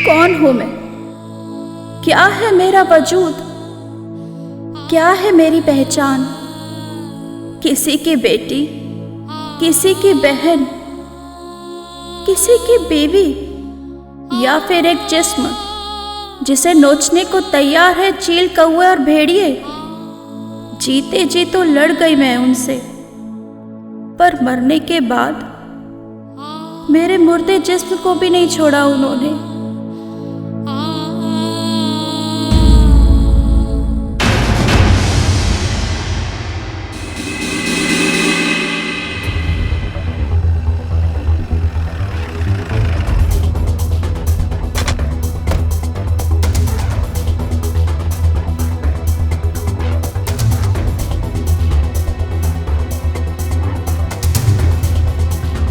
कौन हूं मैं? क्या है मेरा वजूद? क्या है मेरी पहचान? किसी की बेटी, किसी की बहन, किसी की बीवी, या फिर एक जिस्म जिसे नोचने को तैयार है चील, कौवे और भेड़िए। जीते जी तो लड़ गई मैं उनसे, पर मरने के बाद मेरे मुर्दे जिस्म को भी नहीं छोड़ा उन्होंने।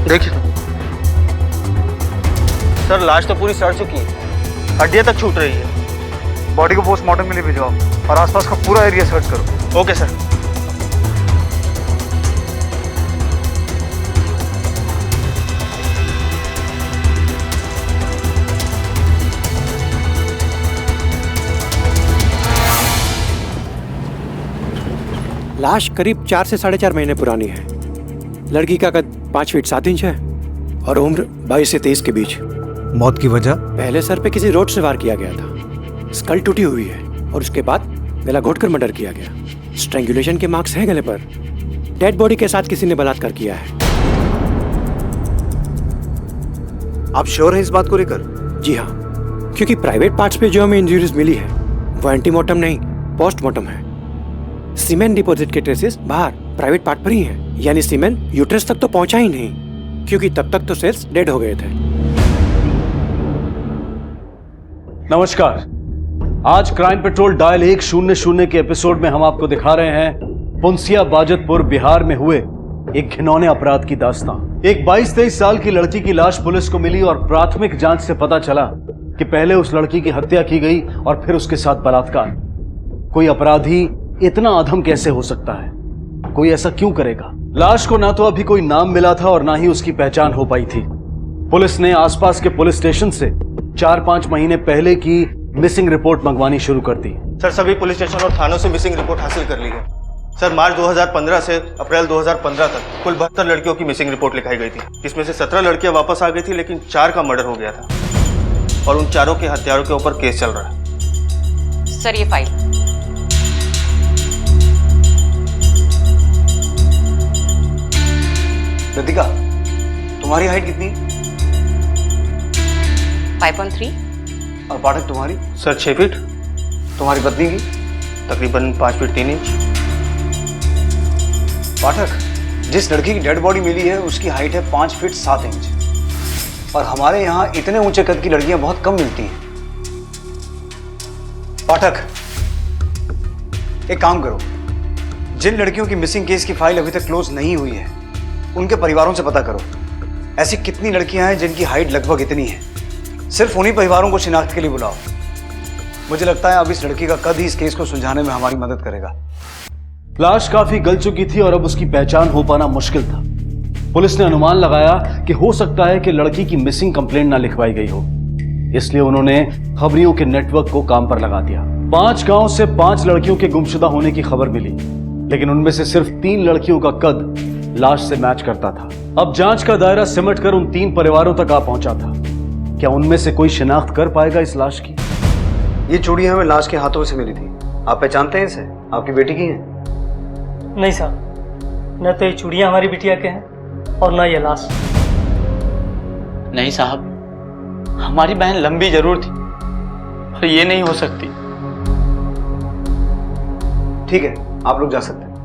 देखिए सर, लाश तो पूरी सड़ चुकी है, हड्डियां तक छूट रही है। बॉडी को पोस्टमार्टम के लिए भिजवाओ और आसपास का पूरा एरिया सर्च करो। Okay sir. लाश करीब 4 से 4.5 महीने पुरानी है। लड़की का कद 5 फीट 7 इंच है और उम्र 22 से 23 के बीच। मौत की वजह? पहले सर पे किसी रोड से वार किया गया था, स्कल टूटी हुई है और उसके बाद गला घोटकर मर्डर किया गया। स्ट्रैंगुलेशन के मार्क्स हैं गले पर। डेड बॉडी के साथ किसी ने बलात्कार किया है। आप श्योर हैं इस बात को लेकर? जी हाँ, क्योंकि प्राइवेट पार्ट्स पे जो हमें इंजरीज मिली है वो एंटीमोर्टम नहीं, पोस्टमार्टम है। सीमेन डिपॉजिट के ट्रेसेस बाहर प्राइवेट पार्ट पर ही हैं, यानी सीमेन यूट्रस तक तो पहुंचा ही नहीं, क्योंकि तब तक तो सेल्स डेड हो गए थे। नमस्कार, आज क्राइम पेट्रोल डायल 100 के एपिसोड में हम आपको दिखा रहे हैं पुंसिया बाजतपुर बिहार में हुए एक घिनौने अपराध की दास्तां। एक 22-23 साल की लड़की की लाश पुलिस को मिली और प्राथमिक जांच से पता चला कि पहले उस लड़की की हत्या की गई और फिर उसके साथ बलात्कार। कोई अपराधी इतना अधम कैसे हो सकता है? कोई ऐसा क्यों करेगा? लाश को ना तो अभी कोई नाम मिला था और ना ही उसकी पहचान हो पाई थी। पुलिस ने आसपास के पुलिस स्टेशन से 4-5 महीने पहले की मिसिंग रिपोर्ट मंगवानी शुरू कर दी। सर, सभी पुलिस स्टेशन और थानों से मिसिंग रिपोर्ट हासिल कर ली है। सर, मार्च 2015 से अप्रैल 2015 तक कुल 72 लड़कियों की मिसिंग रिपोर्ट लिखाई गई थी। इसमें से 17 लड़कियां वापस आ गई थी, लेकिन 4 का मर्डर हो गया था और उन चारों के हत्यारों के ऊपर केस चल रहा है। सर, ये फाइल। लतिका, तुम्हारी हाइट कितनी? 5.3। और पाठक तुम्हारी? Sir, 6 feet. तुम्हारी पत्नी की? तकरीबन 5 फीट 3 इंच। पाठक, जिस लड़की की डेड बॉडी मिली है उसकी हाइट है 5 फीट 7 इंच और हमारे यहाँ इतने ऊंचे कद की लड़कियां बहुत कम मिलती हैं। पाठक, एक काम करो, जिन लड़कियों की मिसिंग केस की फाइल अभी तक क्लोज नहीं हुई है उनके परिवारों से पता करो ऐसी कितनी लड़कियां हैं जिनकी हाइट लगभग इतनी है। सिर्फ उन्हीं परिवारों को शिनाख्त के लिए बुलाओ। मुझे लगता है अब इस लड़की का कद ही इस केस को सुलझाने में हमारी मदद करेगा। लाश काफी गल चुकी थी और अब उसकी पहचान हो पाना मुश्किल था। पुलिस ने अनुमान लगाया कि हो सकता है कि लड़की की मिसिंग कंप्लेंट ना लिखवाई गई हो, इसलिए उन्होंने खबरियों के नेटवर्क को काम पर लगा दिया। 5 गांव से 5 लड़कियों के गुमशुदा होने की खबर मिली, लेकिन उनमें से सिर्फ 3 लड़कियों का कद लाश से मैच करता था। अब जांच का दायरा सिमट कर उन 3 परिवारों तक आ पहुंचा था। क्या उनमें से कोई शिनाख्त कर पाएगा इस लाश की? ये चूड़ियां हमें लाश के हाथों से मिली थी। आप पहचानते हैं इसे? आपकी बेटी की है? नहीं साहब, न तो ये चूड़ियां हमारी बिटिया के हैं और न ये लाश। नहीं साहब, हमारी बहन लंबी जरूर थी पर ये नहीं हो सकती। ठीक है, आप लोग जा सकते हैं।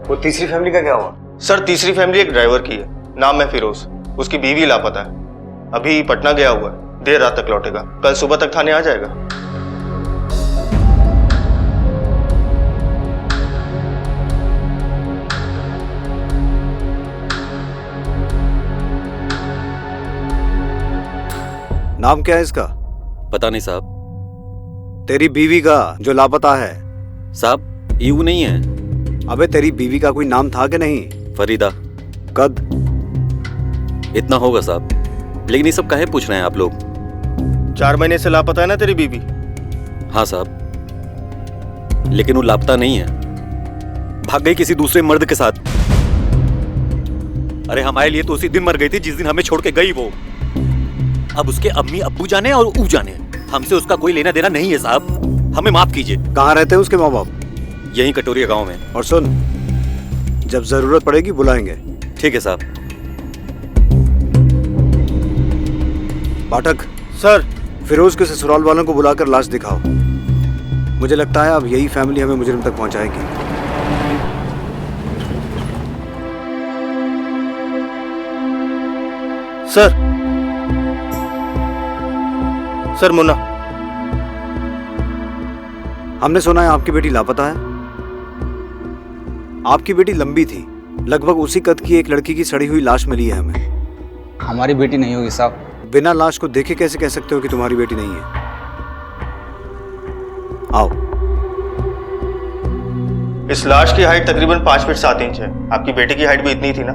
वो तीसरी फैमिली का क्या हुआ? सर, तीसरी फैमिली एक ड्राइवर की है, नाम है फिरोज। उसकी बीवी लापता है, अभी पटना गया हुआ है, देर रात तक लौटेगा। कल सुबह तक थाने आ जाएगा। नाम क्या है इसका? पता नहीं साहब। तेरी बीवी का जो लापता है? साहब, ईऊ नहीं है। अबे, तेरी बीवी का कोई नाम था कि नहीं? फरीदा। कद? इतना होगा साहब, लेकिन ये सब काहे पूछ रहे हैं आप लोग? 4 महीने से लापता है ना तेरी बीबी? हाँ साहब, लेकिन वो लापता नहीं है, भाग गई किसी दूसरे मर्द के साथ। अरे हमारे लिए तो उसी दिन मर गई थी जिस दिन हमें छोड़ के गई वो। अब उसके अम्मी अब्बू जाने और ऊ जाने, हमसे उसका कोई लेना देना नहीं है साहब, हमें माफ कीजिए। कहाँ रहते हैं उसके माँ बाप? यहीं कटोरिया गांव में। और सुन, जब जरूरत पड़ेगी बुलाएंगे। ठीक है साहब। पाठक, सर। फिरोज के ससुराल वालों को बुलाकर लाश दिखाओ। मुझे लगता है अब यही फैमिली हमें मुजरिम तक पहुंचाएगी। सर। सर मुन्ना। हमने सुना है आपकी बेटी लापता है। आपकी बेटी लंबी थी, लगभग उसी कद की एक लड़की की सड़ी हुई लाश मिली है हमें। हमारी बेटी नहीं होगी साहब। बिना लाश को देखे कैसे कह सकते हो कि तुम्हारी बेटी नहीं है? आओ। इस लाश की हाइट तकरीबन 5 फीट 7 इंच है। आपकी बेटी की हाइट भी इतनी थी ना?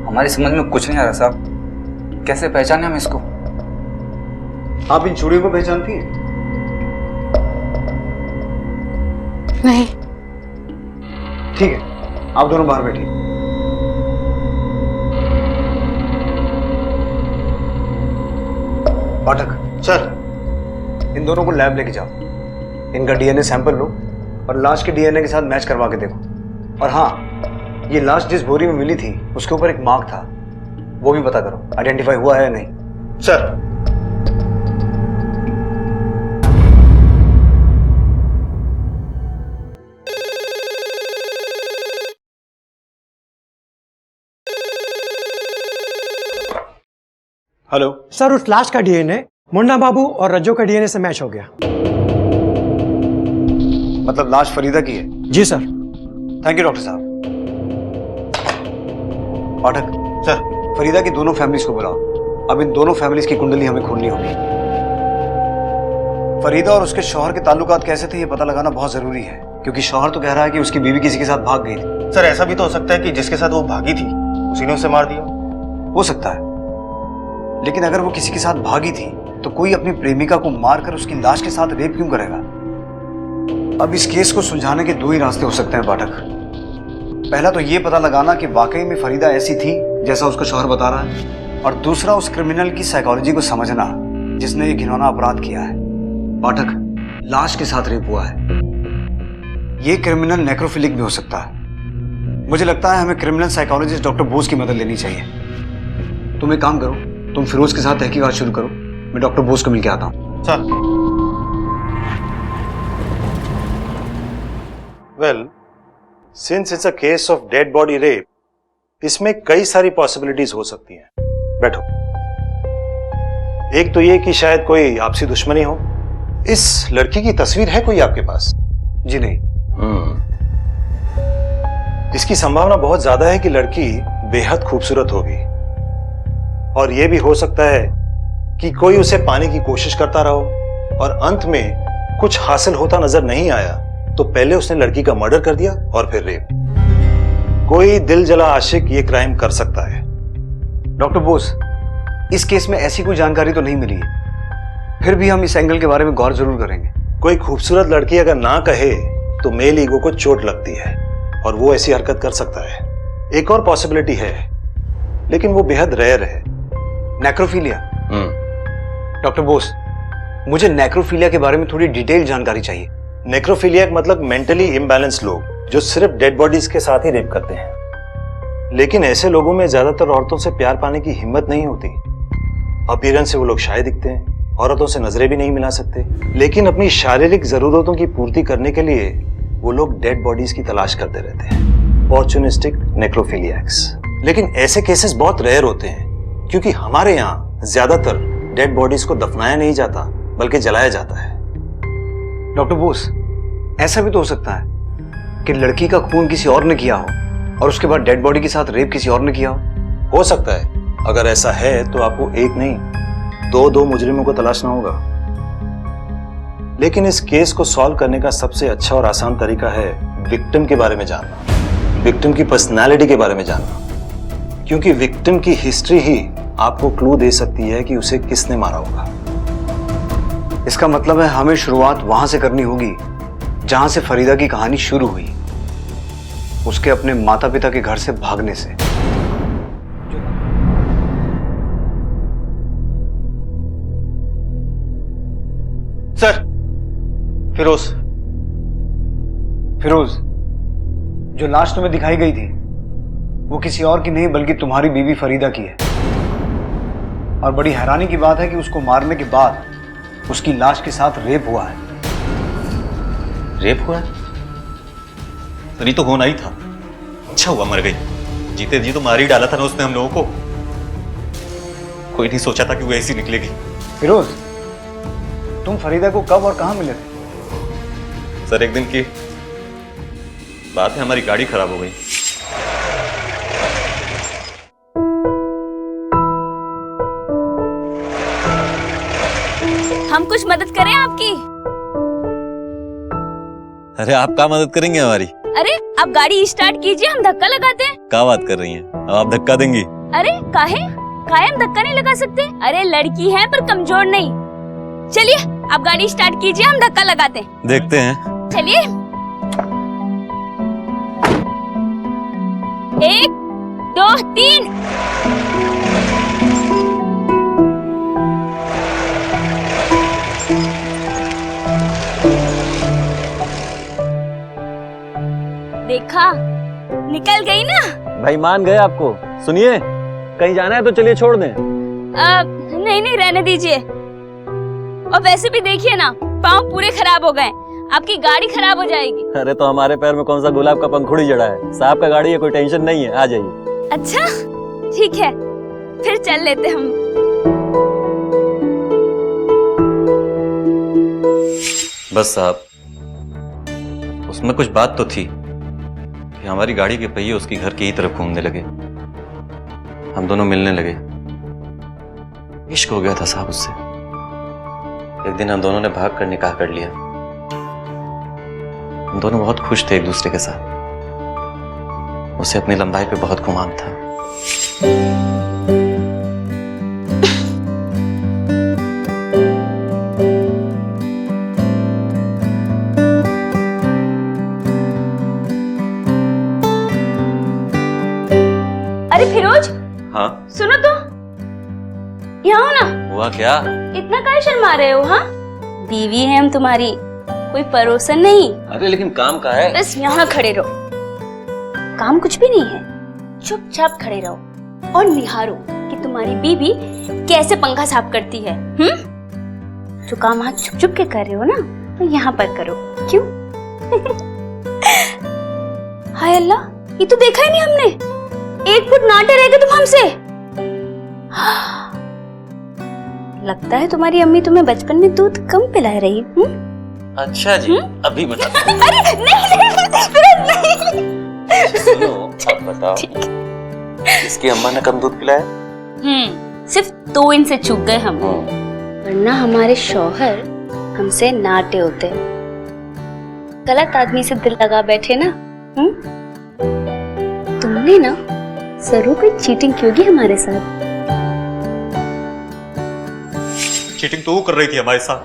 हमारी समझ में कुछ नहीं आ रहा साहब, कैसे पहचाने हम इसको? आप इन चूड़ियों को पहचानती हैं? नहीं। ठीक है, आप दोनों बाहर बैठिए। पाठक। सर। इन दोनों को लैब लेके जाओ, इनका डीएनए सैंपल लो और लाश के डीएनए के साथ मैच करवा के देखो। और हाँ, ये लाश जिस बोरी में मिली थी उसके ऊपर एक मार्क था, वो भी पता करो आइडेंटिफाई हुआ है या नहीं। सर। हेलो सर, उस लाश का डीएनए मुन्ना बाबू और रज्जो का डीएनए से मैच हो गया। मतलब लाश फरीदा की है? जी सर। थैंक यू डॉक्टर साहब। पाठक। सर। फरीदा की दोनों फैमिलीज को बुलाओ। अब इन दोनों फैमिलीज की कुंडली हमें खोलनी होगी। फरीदा और उसके शौहर के ताल्लुकात कैसे थे ये पता लगाना बहुत जरूरी है, क्योंकि शौहर तो कह रहा है कि उसकी बीवी किसी के साथ भाग गई थी। सर ऐसा भी तो हो सकता है कि जिसके साथ वो भागी थी उसी ने उसे मार दिया। हो सकता है, लेकिन अगर वो किसी के साथ भागी थी तो कोई अपनी प्रेमिका को मारकर उसकी लाश के साथ रेप क्यों करेगा? अब इस केस को सुलझाने के 2 ही रास्ते हो सकते हैं पाठक। पहला तो ये पता लगाना कि वाकई में फरीदा ऐसी थी जैसा उसका शौहर बता रहा है, और दूसरा उस क्रिमिनल की साइकोलॉजी को समझना जिसने ये घिनौना अपराध किया है। पाठक, लाश के साथ रेप हुआ है, ये क्रिमिनल नेक्रोफिलिक भी हो सकता है। मुझे लगता है हमें क्रिमिनल साइकोलॉजिस्ट डॉक्टर बोस की मदद लेनी चाहिए। तुम एक काम करो, तुम फिरोज के साथ तहकीकात शुरू करो, मैं डॉक्टर बोस को मिलकर आता हूं। Sir. Well, since it's a case of dead body rape, इसमें कई सारी पॉसिबिलिटीज हो सकती हैं। बैठो। एक तो ये कि शायद कोई आपसी दुश्मनी हो। इस लड़की की तस्वीर है कोई आपके पास? जी नहीं। इसकी संभावना बहुत ज्यादा है कि लड़की बेहद खूबसूरत होगी, और यह भी हो सकता है कि कोई उसे पाने की कोशिश करता रहो और अंत में कुछ हासिल होता नजर नहीं आया तो पहले उसने लड़की का मर्डर कर दिया और फिर रेप। कोई दिल जला आशिक ये क्राइम कर सकता है। डॉक्टर बोस, इस केस में ऐसी कोई जानकारी तो नहीं मिली है, फिर भी हम इस एंगल के बारे में गौर जरूर करेंगे। कोई खूबसूरत लड़की अगर ना कहे तो मेल ईगो को चोट लगती है और वो ऐसी हरकत कर सकता है। एक और पॉसिबिलिटी है, लेकिन वो बेहद रेयर है। नेक्रोफिलिया। डॉक्टर बोस, मुझे नेक्रोफिलिया के बारे में थोड़ी डिटेल जानकारी चाहिए। नेक्रोफिलिया मतलब मेंटली इम्बैलेंस लोग जो सिर्फ डेड बॉडीज के साथ ही रेप करते हैं। लेकिन ऐसे लोगों में ज्यादातर औरतों से प्यार पाने की हिम्मत नहीं होती। अपीयरेंस से वो लोग शाय दिखते हैं, औरतों से नजरें भी नहीं मिला सकते, लेकिन अपनी शारीरिक जरूरतों की पूर्ति करने के लिए वो लोग डेड बॉडीज की तलाश करते रहते हैं। ऑपर्चुनिस्टिक नेक्रोफिलियक्स। लेकिन ऐसे केसेस बहुत रेयर होते हैं, क्योंकि हमारे यहाँ ज्यादातर डेड बॉडीज को दफनाया नहीं जाता बल्कि जलाया जाता है। डॉक्टर बोस, ऐसा भी तो हो सकता है कि लड़की का खून किसी और ने किया हो और उसके बाद डेड बॉडी के साथ रेप किसी और ने किया हो सकता है। अगर ऐसा है तो आपको एक नहीं दो मुजरिमों को तलाशना होगा। लेकिन इस केस को सॉल्व करने का सबसे अच्छा और आसान तरीका है विक्टिम के बारे में जानना, विक्टिम की पर्सनालिटी के बारे में जानना, क्योंकि विक्टिम की हिस्ट्री ही आपको क्लू दे सकती है कि उसे किसने मारा होगा। इसका मतलब है हमें शुरुआत वहां से करनी होगी जहां से फरीदा की कहानी शुरू हुई, उसके अपने माता पिता के घर से भागने से। सर, फिरोज। फिरोज, जो लाश तुम्हें दिखाई गई थी वो किसी और की नहीं बल्कि तुम्हारी बीवी फरीदा की है। और बड़ी हैरानी की बात है कि उसको मारने के बाद उसकी लाश के साथ रेप हुआ है। रेप हुआ है? तो नहीं तो होना ही था। अच्छा हुआ मर गई, जीते जी तो मार ही डाला था ना उसने हम लोगों को। कोई नहीं सोचा था कि वो ऐसी निकलेगी। फिरोज, तुम फरीदा को कब और कहां मिले थे? सर, एक दिन की बात है, हमारी गाड़ी खराब हो गई। हम कुछ मदद करें आपकी? अरे आप क्या मदद करेंगे हमारी? अरे आप गाड़ी स्टार्ट कीजिए, हम धक्का लगाते हैं। क्या बात कर रही हैं? अब आप धक्का देंगी? अरे काहे हम धक्का नहीं लगा सकते? अरे लड़की है पर कमजोर नहीं। चलिए आप गाड़ी स्टार्ट कीजिए, हम धक्का लगाते हैं। देखते हैं। चलिए। 1 2 3। देखा, निकल गई ना। भाई मान गए आपको। सुनिए, कहीं जाना है तो चलिए छोड़ दें। नहीं रहने दीजिए। और वैसे भी देखिए ना, पाँव पूरे खराब हो गए, आपकी गाड़ी खराब हो जाएगी। अरे तो हमारे पैर में कौन सा गुलाब का पंखुड़ी जड़ा है? साहब का गाड़ी है, कोई टेंशन नहीं है, आ जाइए। अच्छा ठीक है, फिर चल लेते हम। बस साहब, उसमें कुछ बात तो थी कि हमारी गाड़ी के पहिए उसकी घर की ही तरफ घूमने लगे। हम दोनों मिलने लगे। इश्क हो गया था साहब उससे। एक दिन हम दोनों ने भाग कर निकाह कर लिया। हम दोनों बहुत खुश थे एक दूसरे के साथ। उसे अपनी लंबाई पे बहुत गुमान था। अरे फिरोज, हाँ, सुनो तो, यहाँ हो ना। हुआ क्या? इतना काहे शर्मा रहे हो? हाँ, बीवी है हम तुम्हारी, कोई परोसन नहीं। अरे लेकिन काम का है। बस यहाँ खड़े रहो, काम कुछ भी नहीं है, चुपचाप खड़े रहो और निहारो कि तुम्हारी बीवी कैसे पंखा साफ करती है। जो काम आज छुप छुप के कर रहे हो ना, तो यहाँ पर करो। क्यों? हाय अल्लाह, ये तो देखा ही नहीं हमने। 1 फुट नाटे रह गए तुम हमसे। लगता है तुम्हारी अम्मी तुम्हें बचपन में दूध कम पिला रही। अच्छा जी, अभी बता। अरे नहीं। सुनो, अब बताओ, इसकी अम्मा ने कम दूध पिलाया? सिर्फ 2 इंच से चूक गए हम, वरना हमारे शौहर हमसे नाटे होते। गलत आदमी से दिल लगा बैठे ना। तुमने ना जरूर कोई चीटिंग की होगी हमारे साथ। चीटिंग तो वो कर रही थी हमारे साथ।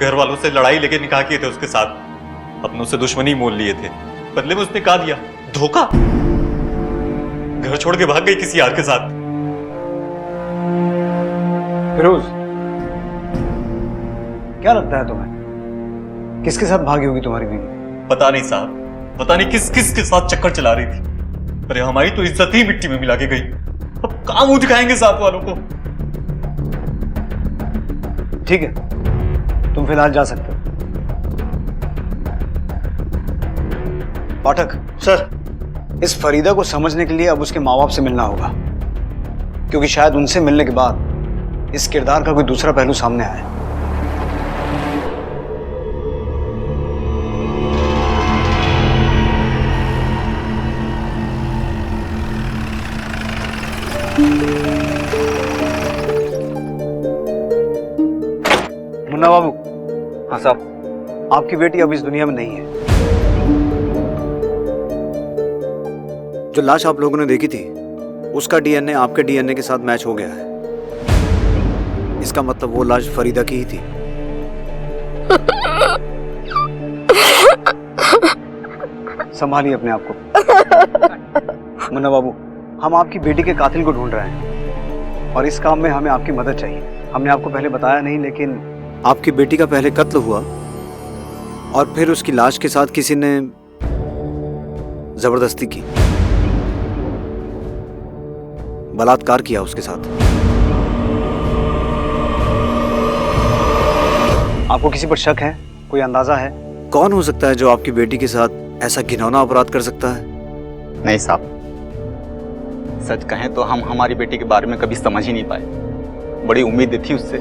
घर वालों से लड़ाई लेके निकाह किए थे उसके साथ, अपनों से दुश्मनी मोल लिए थे। बदले में उसने कहा दिया धोखा, घर छोड़ के भाग गई किसी यार के साथ। फिरोज, क्या लगता है तुम्हें किसके साथ भागी होगी तुम्हारी बीवी? पता नहीं साहब, पता नहीं किस किस के साथ चक्कर चला रही थी। अरे हमारी तो इज्जत ही मिट्टी में मिला के गई। अब कहां मुंह दिखाएंगे साथ वालों को? ठीक है, तुम फिलहाल जा सकते हो। पाठक सर, इस फरीदा को समझने के लिए अब उसके माँ बाप से मिलना होगा, क्योंकि शायद उनसे मिलने के बाद इस किरदार का कोई दूसरा पहलू सामने आया। मुन्ना बाबू। हाँ साहब। आपकी बेटी अब इस दुनिया में नहीं है। जो लाश आप लोगों ने देखी थी उसका डीएनए आपके डीएनए के साथ मैच हो गया है। इसका मतलब वो लाश फरीदा की ही थी। संभालिए अपने आप को। मुन्ना बाबू, हम आपकी बेटी के कातिल को ढूंढ रहे हैं और इस काम में हमें आपकी मदद चाहिए। हमने आपको पहले बताया नहीं, लेकिन आपकी बेटी का पहले कत्ल हुआ और फिर उसकी लाश के साथ किसी ने जबरदस्ती की, बलात्कार किया उसके साथ। आपको किसी पर शक है? कोई अंदाजा है कौन हो सकता है जो आपकी बेटी के साथ ऐसा घिनौना अपराध कर सकता है? नहीं साहब, सच कहें तो हम हमारी बेटी के बारे में कभी समझ ही नहीं पाए। बड़ी उम्मीद थी उससे,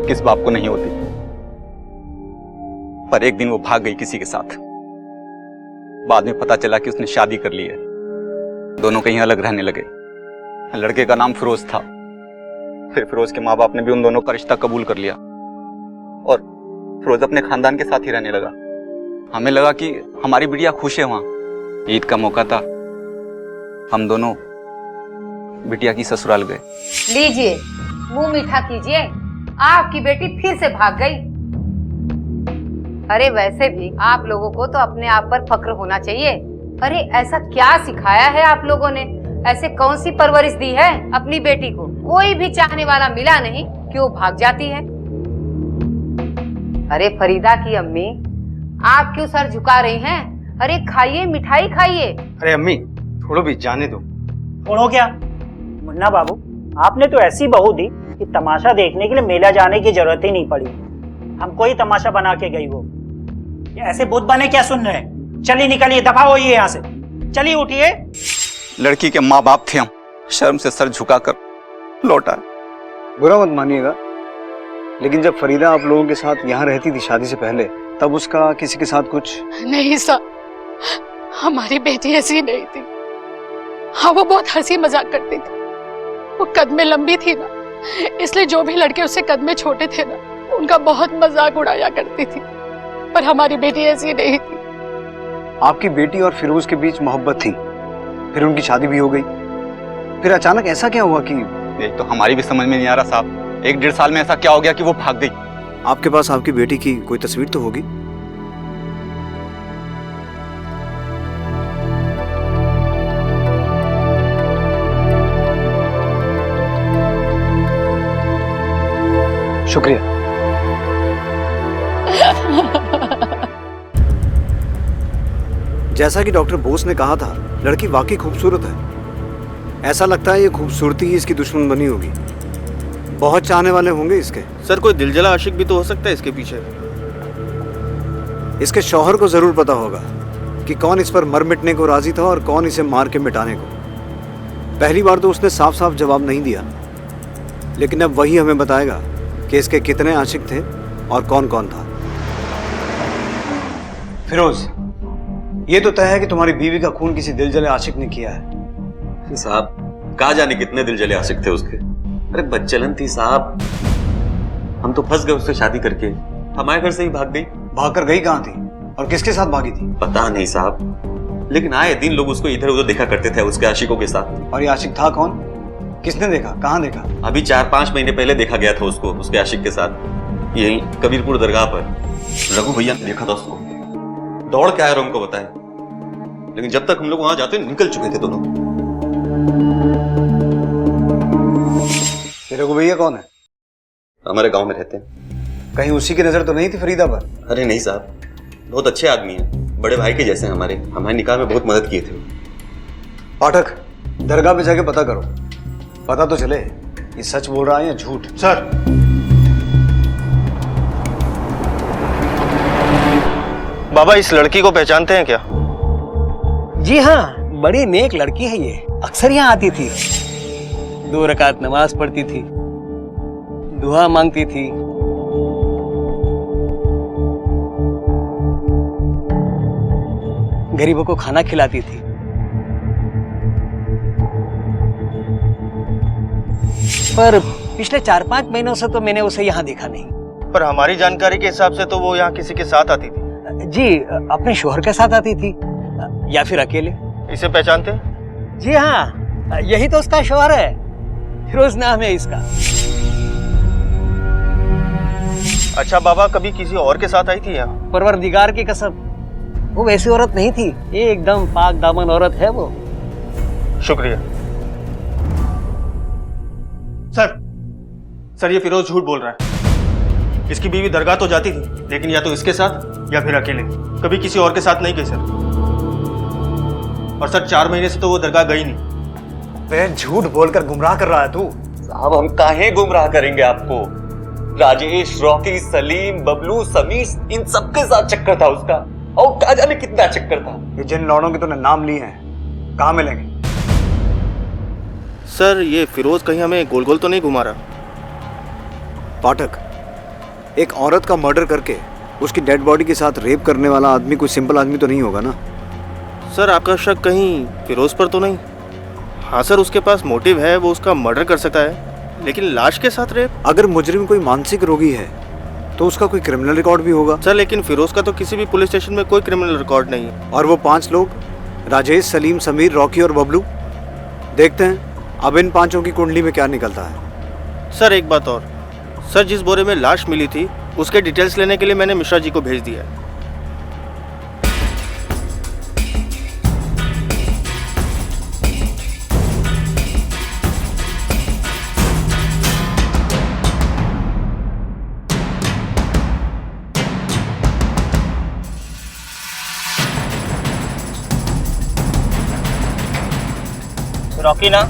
किस बाप को नहीं होती। पर एक दिन वो भाग गई किसी के साथ। बाद में पता चला कि उसने शादी कर ली है। दोनों कहीं अलग रहने लगे। लड़के का नाम फिरोज था। फिर फिरोज के माँ बाप ने भी उन दोनों का रिश्ता कबूल कर लिया और फिरोज अपने खानदान के साथ ही रहने लगा। हमें लगा कि हमारी बिटिया खुश है वहां। ईद का मौका था, हम दोनों बिटिया की ससुराल गए। लीजिए, मुंह मीठा कीजिए, आपकी बेटी फिर से भाग गई। अरे वैसे भी आप लोगों को तो अपने आप पर फक्र होना चाहिए। अरे ऐसा क्या सिखाया है आप लोगों ने? ऐसे कौन सी परवरिश दी है अपनी बेटी को? कोई भी चाहने वाला मिला नहीं कि वो भाग जाती है। अरे फरीदा की अम्मी, आप क्यों सर झुका रही हैं? अरे खाइए, मिठाई खाइए। अरे अम्मी, थोड़ा भी जाने दो। छोड़ो क्या मुन्ना बाबू, आपने तो ऐसी बहू दी कि तमाशा देखने के लिए मेला जाने की जरूरत ही नहीं पड़ी। हमको ही तमाशा बना के गई वो। ये ऐसे बुत बने क्या सुन रहे हैं? चलिए निकलिए, दफा होइए यहाँ से। चलिए उठिए। लड़की के माँ बाप थे हम, शर्म से सर झुकाकर लौटा। बुरा मत मानिएगा, लेकिन जब फरीदा आप लोगों के साथ यहाँ रहती थी शादी से पहले, तब उसका किसी के साथ कुछ? नहीं साहब, हमारी बेटी ऐसी नहीं थी। हाँ, वो बहुत हंसी मजाक करती थी। वो कद में लंबी थी ना, इसलिए जो भी लड़के उससे कद में छोटे थे ना, उनका बहुत मजाक उड़ाया करती थी। पर हमारी बेटी ऐसी नहीं थी। आपकी बेटी और फिरोज के बीच मोहब्बत थी, फिर उनकी शादी भी हो गई। फिर अचानक ऐसा क्या हुआ कि? ये तो हमारी भी समझ में नहीं आ रहा साहब। 1-1.5 साल में ऐसा क्या हो गया कि वो भाग गई? आपके पास आपकी बेटी की कोई तस्वीर तो होगी? शुक्रिया। जैसा कि डॉक्टर बोस ने कहा था, लड़की वाकई खूबसूरत है। ऐसा लगता है ये खूबसूरती ही इसकी दुश्मन बनी होगी। बहुत चाहने वाले होंगे इसके। सर, कोई दिलजला आशिक भी तो हो सकता है इसके पीछे। इसके शौहर को जरूर पता होगा कि कौन इस पर मर मिटने को राजी था और कौन इसे मार के मिटाने को। पहली बार तो उसने साफ साफ जवाब नहीं दिया, लेकिन अब वही हमें बताएगा कि इसके कितने आशिक थे और कौन कौन था। फिरोज, ये तो तय है कि तुम्हारी बीवी का खून किसी दिलजले आशिक ने किया है। साहब, कहा जाने कितने दिलजले आशिक थे उसके। अरे बच्चलन थी साहब, हम तो फंस गए उससे शादी करके। हमारे घर से ही भाग गई। भागकर गई कहाँ थी और किसके साथ भागी थी? पता नहीं साहब, लेकिन आए दिन लोग उसको इधर उधर देखा करते थे उसके आशिकों के साथ। और ये आशिक था कौन? किसने देखा? कहाँ देखा? अभी 4-5 महीने पहले देखा गया था उसको उसके आशिक के साथ, यही कबीरपुर दरगाह पर। रघु भैया ने देखा था उसको, दौड़ के आए और हमको बताया, लेकिन जब तक हम लोग वहां जाते निकल चुके थे दोनों। रघु भैया कौन है? हमारे गांव में रहते हैं। कहीं उसी की नजर तो नहीं थी फरीदा पर? अरे नहीं साहब, बहुत अच्छे आदमी हैं, बड़े भाई के जैसे हैं हमारे। हमारे निकाह में बहुत मदद किए थे। पाठक, दरगाह पे जाके पता करो, पता तो चले ये सच बोल रहा है या झूठ। सर, बाबा इस लड़की को पहचानते हैं क्या? जी हाँ, बड़ी नेक लड़की है ये। अक्सर यहाँ आती थी, 2 रकात नमाज पढ़ती थी, दुआ मांगती थी। गरीबों को खाना खिलाती थी। पर पिछले 4-5 महीनों से तो मैंने उसे यहाँ देखा नहीं। पर हमारी जानकारी के हिसाब से तो वो यहाँ किसी के साथ आती थी। जी, अपने शोहर के साथ आती थी या फिर अकेले। इसे पहचानते हैं? जी हाँ, यही तो उसका शोहर है, फिरोज नाम है इसका। अच्छा बाबा, कभी किसी और के साथ आई थी यहाँ? परवरदिगार की कसम, वो वैसी औरत नहीं थी, ये एकदम पाक दामन औरत है वो। शुक्रिया। सर ये फिरोज झूठ बोल रहा है। इसकी बीवी दरगाह तो जाती थी, लेकिन या तो इसके साथ या फिर अकेले, कभी किसी और के साथ नहीं गई सर। और सर 4 महीने से तो वो दरगाह गई नहीं। वह झूठ बोलकर गुमराह कर रहा है तू। साहब हम काहे गुमराह करेंगे आपको? राजेश, रॉकी, सलीम, बबलू, समीर, इन सबके साथ चक्कर था उसका, और कहा जाने कितना चक्कर था। ये जिन लौड़ों के तूने नाम लिए हैं, कहाँ मिलेंगे? सर ये फिरोज कहीं हमें गोल गोल तो नहीं घुमा रहा? पाठक, एक औरत का मर्डर करके उसकी डेड बॉडी के साथ रेप करने वाला आदमी कोई सिंपल आदमी तो नहीं होगा ना? सर आपका शक कहीं फिरोज पर तो नहीं? हाँ सर, उसके पास मोटिव है, वो उसका मर्डर कर सकता है, लेकिन लाश के साथ रेप? अगर मुजरिम कोई मानसिक रोगी है तो उसका कोई क्रिमिनल रिकॉर्ड भी होगा। सर लेकिन फिरोज का तो किसी भी पुलिस स्टेशन में कोई क्रिमिनल रिकॉर्ड नहीं है। और वो 5 लोग, राजेश, सलीम, समीर, रॉकी और बबलू, देखते हैं अब इन 5 की कुंडली में क्या निकलता है। सर एक बात और, सर जिस बोरे में लाश मिली थी उसके डिटेल्स लेने के लिए मैंने मिश्रा जी को भेज दिया है। रॉकी ना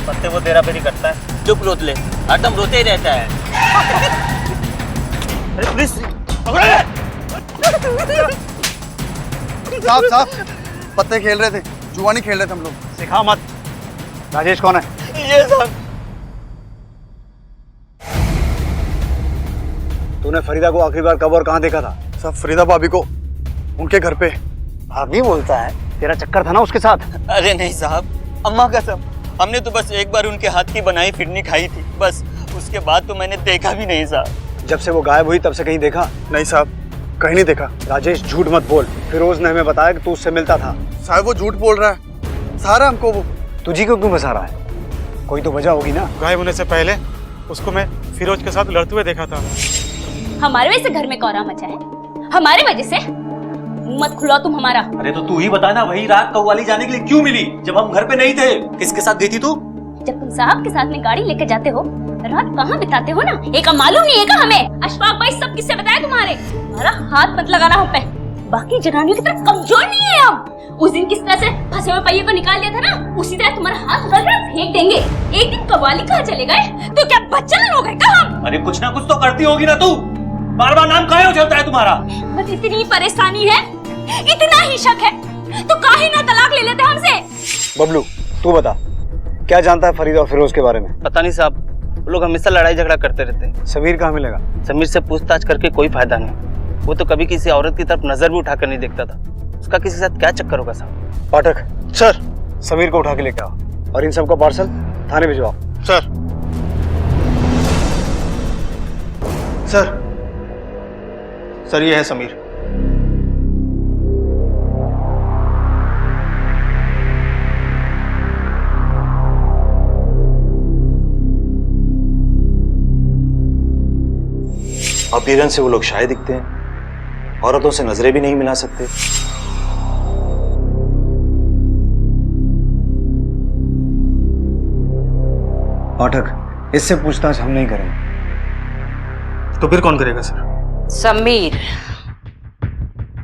पत्ते वो तेरा पेरी करता है। चुप रोतले, हरदम रोते ही रहता है। अरे पुलिस! साहब पत्ते खेल रहे थे, जुआ नहीं खेल रहे थे हम लोग। सिखा मत। राजेश कौन है? ये साहब। तूने फरीदा को आखिरी बार कब और कहाँ देखा था? सब फरीदा भाभी को उनके घर पे। भाभी बोलता है, तेरा चक्कर था ना उसके साथ? अरे नहीं साहब, अम्मा कसम, हमने तो बस एक बार उनके हाथ की बनाई फिरनी खाई थी, बस उसके बाद तो मैंने देखा भी नहीं साहब। जब से वो गायब हुई तब से कहीं देखा? नहीं साहब, कहीं नहीं देखा। राजेश झूठ मत बोल, फिरोज ने हमें बताया कि तू उससे मिलता था। साहब वो झूठ बोल रहा है, सारा हमको वो। तुझी को क्यों फंसा रहा है? कोई तो वजह होगी ना। गायब होने से पहले उसको मैं फिरोज के साथ लड़ते हुए देखा था। हमारे वजह से घर में कौरा मचा है, हमारे वजह से? मत खुलाओ तुम हमारा। अरे तो तू ही बता ना, वही रात कव्वाली जाने के लिए क्यों मिली जब हम घर पे नहीं थे? किसके साथ गई थी तू? जब तुम साहब के साथ में गाड़ी लेकर जाते हो, रात कहाँ बिताते हो ना, एक मालूम नहीं है का हमें? अशफाक भाई सब किससे बताया तुम्हारे? हमारा हाथ मत लगाना हम पे। बाकी जनानियों की तरह कमजोर नहीं है हम। उस दिन किस तरह से फंसे हुए पहिए को निकाल लिया था ना, उसी तरह तुम्हारा हाथ उधर फेंक देंगे। एक दिन कव्वाली कहाँ चले गए तो क्या बच्चा हो गए का हम? अरे कुछ ना कुछ तो करती होगी ना तू, बार बार नाम काहे उछलता है तुम्हारा? बस इतनी परेशानी है, इतना ही शक है तो काहे ना तलाक ले लेते हमसे? बबलू तू बता, क्या जानता है फरीदा और फिरोज के बारे में? पता नहीं साहब, वो लोग हमेशा लड़ाई झगड़ा करते रहते हैं। समीर कहाँ मिलेगा? समीर से पूछताछ करके कोई फायदा नहीं, वो तो कभी किसी औरत की तरफ नजर भी उठाकर नहीं देखता था। उसका किसी के साथ क्या चक्कर होगा साहब? पाठक सर, समीर को उठा के लेकर आओ और इन सबका पार्सल थाने भिजवाओ। सर। सर सर ये है समीर। अपीयरेंस से वो लोग शायद दिखते हैं, औरतों से नजरें भी नहीं मिला सकते। पाठक इससे पूछताछ हम नहीं करेंगे। तो फिर कौन करेगा सर? समीर,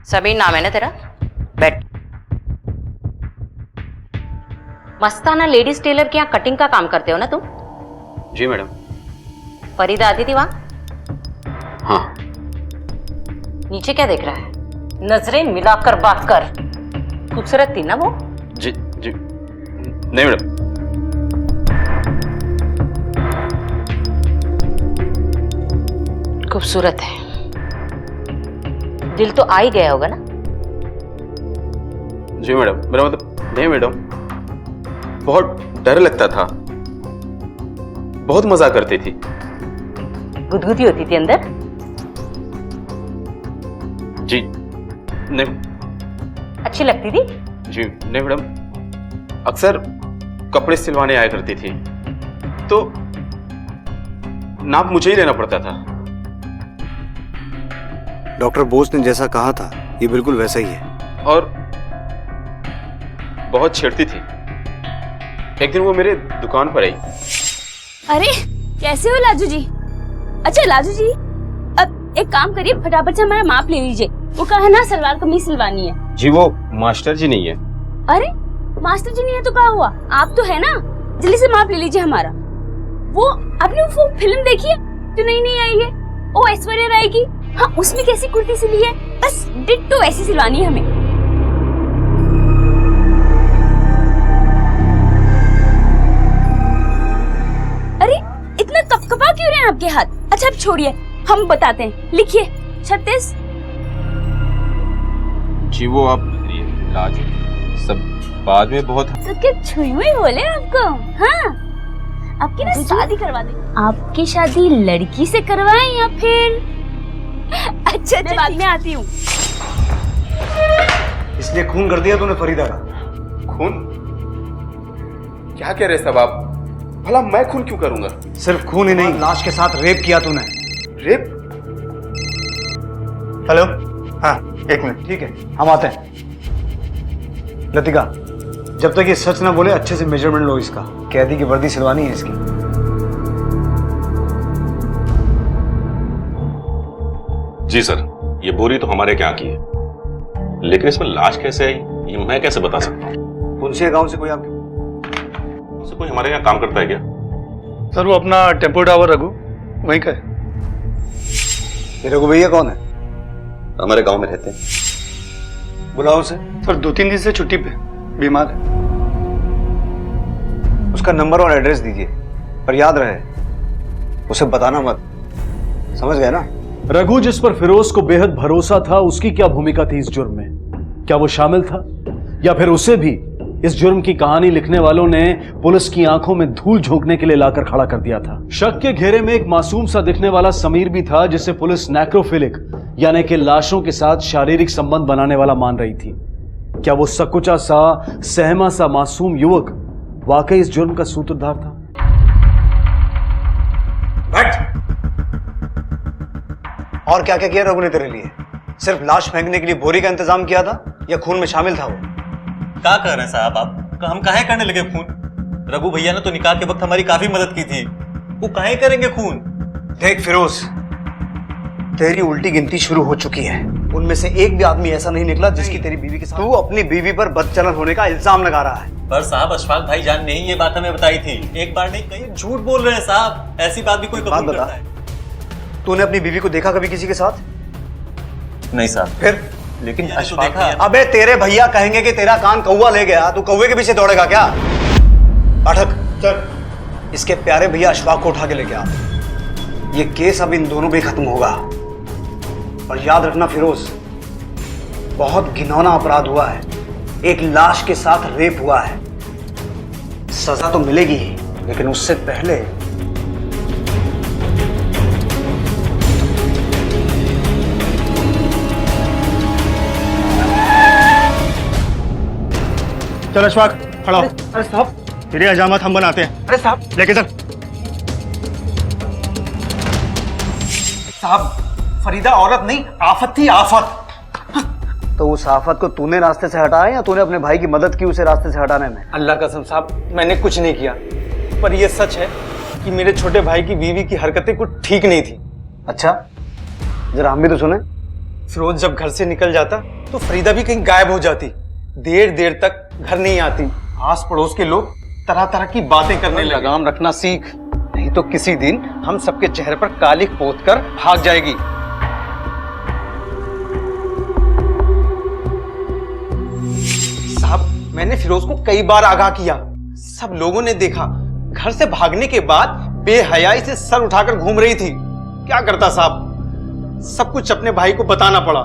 समीर नाम है ना तेरा? बैठ। मस्ताना लेडीज टेलर के यहाँ कटिंग का काम करते हो ना तुम? जी मैडम। फरीदा आती थी वहां? हाँ। नीचे क्या देख रहा है? नजरें मिलाकर बात कर। खूबसूरत थी ना वो? जी जी नहीं मैडम। खूबसूरत है, दिल तो आ ही गया होगा ना? जी मैडम, मेरा मतलब नहीं मैडम, बहुत डर लगता था, बहुत मजा करती थी। गुदगुदी होती थी अंदर? जी नहीं। अच्छी लगती थी? जी नहीं मैडम, अक्सर कपड़े सिलवाने आया करती थी, तो नाप मुझे ही लेना पड़ता था। डॉक्टर बोस ने जैसा कहा था ये बिल्कुल वैसा ही है। और बहुत छेड़ती थी। एक दिन वो मेरे दुकान पर आई। अरे कैसे हो लाजू जी? अच्छा लाजू जी, अब एक काम करिए, फटाफट से हमारा माप ले लीजिए। वो कहा ना सलवार कमीज सिलवानी है। जी वो मास्टर जी नहीं है। अरे मास्टर जी नहीं है तो क्या हुआ, आप तो है ना, जल्दी से माप ले लीजिए हमारा। वो आपने वो फिल्म देखी है जो नई आई है, ओ ऐश्वर्या राय की? हाँ, उसमें कैसी कुर्ती सिली है, बस डिट्टो ऐसी सिलवानी है हमें। अरे इतना कपकपा क्यों रहे हैं आपके हाथ? अच्छा अब छोड़िए, हम बताते हैं, लिखिए 36। जी वो आप लाज सब बाद में बहुत तो क्या छुई हुई बोले आपको? हाँ, आपकी ना शादी करवा दे। आपकी शादी लड़की से करवाएं या फिर? अच्छा मैं बाद में आती हूँ। इसलिए खून कर दिया तूने फरीदा का? खून? क्या कह रहे सब आप? भला मैं खून क्यों करूंगा? सिर्फ खून ही नहीं, लाश के साथ रेप किया तूने। रेप? हेलो, हाँ 1 मिनट, ठीक है हम आते हैं। लतिका, जब तक ये सच ना बोले अच्छे से मेजरमेंट लो इसका। कैदी की वर्दी सिलवानी है इसकी। जी सर, ये बोरी तो हमारे यहाँ की है, लेकिन इसमें लाश कैसे आई ये मैं कैसे बता सकता हूँ? पुंसिया गांव से कोई आपके कोई हमारे यहाँ काम करता है क्या? सर वो अपना टेम्पो ड्राइवर रघु वहीं का है। ये रघु भैया कौन है? हमारे गांव में रहते हैं। बुलाओ उसे। सर 2-3 दिन से छुट्टी पे, बीमार है। उसका नंबर और एड्रेस दीजिए, पर याद रहे उसे बताना मत, समझ गए ना? रघु जिस पर फिरोज को बेहद भरोसा था, उसकी क्या भूमिका थी इस जुर्म में? क्या वो शामिल था या फिर उसे भी इस जुर्म की कहानी लिखने वालों ने पुलिस की आंखों में धूल झोंकने के लिए लाकर खड़ा कर दिया था? शक के घेरे में एक मासूम सा दिखने वाला समीर भी था, जिसे पुलिस नेक्रोफिलिक यानी कि लाशों के साथ शारीरिक संबंध बनाने वाला मान रही थी। क्या वो सकुचा सा सहमा सा मासूम युवक वाकई इस जुर्म का सूत्रधार था? और क्या क्या किया रघु ने तेरे लिए? सिर्फ लाश फेंकने के लिए बोरी का इंतजाम किया था या खून में शामिल था वो? क्या कर रहे हैं साहब आप? हम काहे करने लगे खून? रघु भैया ने तो निकाह के वक्त हमारी काफी मदद की थी, वो काहे करेंगे खून? देख फिरोज, तेरी उल्टी गिनती शुरू हो चुकी है। उनमें से एक भी आदमी ऐसा नहीं निकला जिसकी तेरी बीवी के साथ। तू अपनी बीवी पर बदचलन होने का इल्जाम लगा रहा है। पर साहब अशफाक भाईजान ने ही ये बात हमें बताई थी। एक बार नहीं कहीं झूठ बोल रहे हैं साहब, ऐसी बात भी कोई कबूल करता है? तूने अपनी बीवी को देखा कभी किसी के साथ? नहीं साहब। फिर? लेकिन अशफाक भैया... अबे तेरे भैया कहेंगे कि तेरा कान कौवा ले गया, तू कौवे के पीछे दौड़ेगा क्या? पाठक चल, इसके प्यारे भैया अशफाक को उठा के लेके आ। ये केस अब इन दोनों पे खत्म होगा। और याद रखना फिरोज, बहुत घिनौना अपराध हुआ है, एक लाश के साथ रेप हुआ है। सजा तो मिलेगी ही, लेकिन उससे पहले चल अशफाक खड़ा हो। अरे साहब, तेरे हजामत हम बनाते हैं। अरे साहब लेके चल। साहब, फरीदा औरत नहीं, आफत थी, आफत। तो उस आफत को तूने रास्ते से हटाया या तूने अपने भाई की मदद की उसे रास्ते से हटाने में? अल्लाह कसम साहब, मैंने कुछ नहीं किया, पर यह सच है कि मेरे छोटे भाई की बीवी की हरकतें कुछ ठीक नहीं थी। अच्छा, जरा हम भी तो सुने। फिरोज जब घर से निकल जाता तो फरीदा भी कहीं गायब हो जाती, देर देर तक घर नहीं आती। आस पड़ोस के लोग तरह तरह की बातें करने लगे। लगाम रखना सीख, नहीं तो किसी दिन हम सबके चेहरे पर कालिख पोत कर भाग जाएगी। साहब, मैंने फिरोज को कई बार आगाह किया, सब लोगों ने देखा। घर से भागने के बाद बेहयाई से सर उठाकर घूम रही थी। क्या करता साहब, सब कुछ अपने भाई को बताना पड़ा।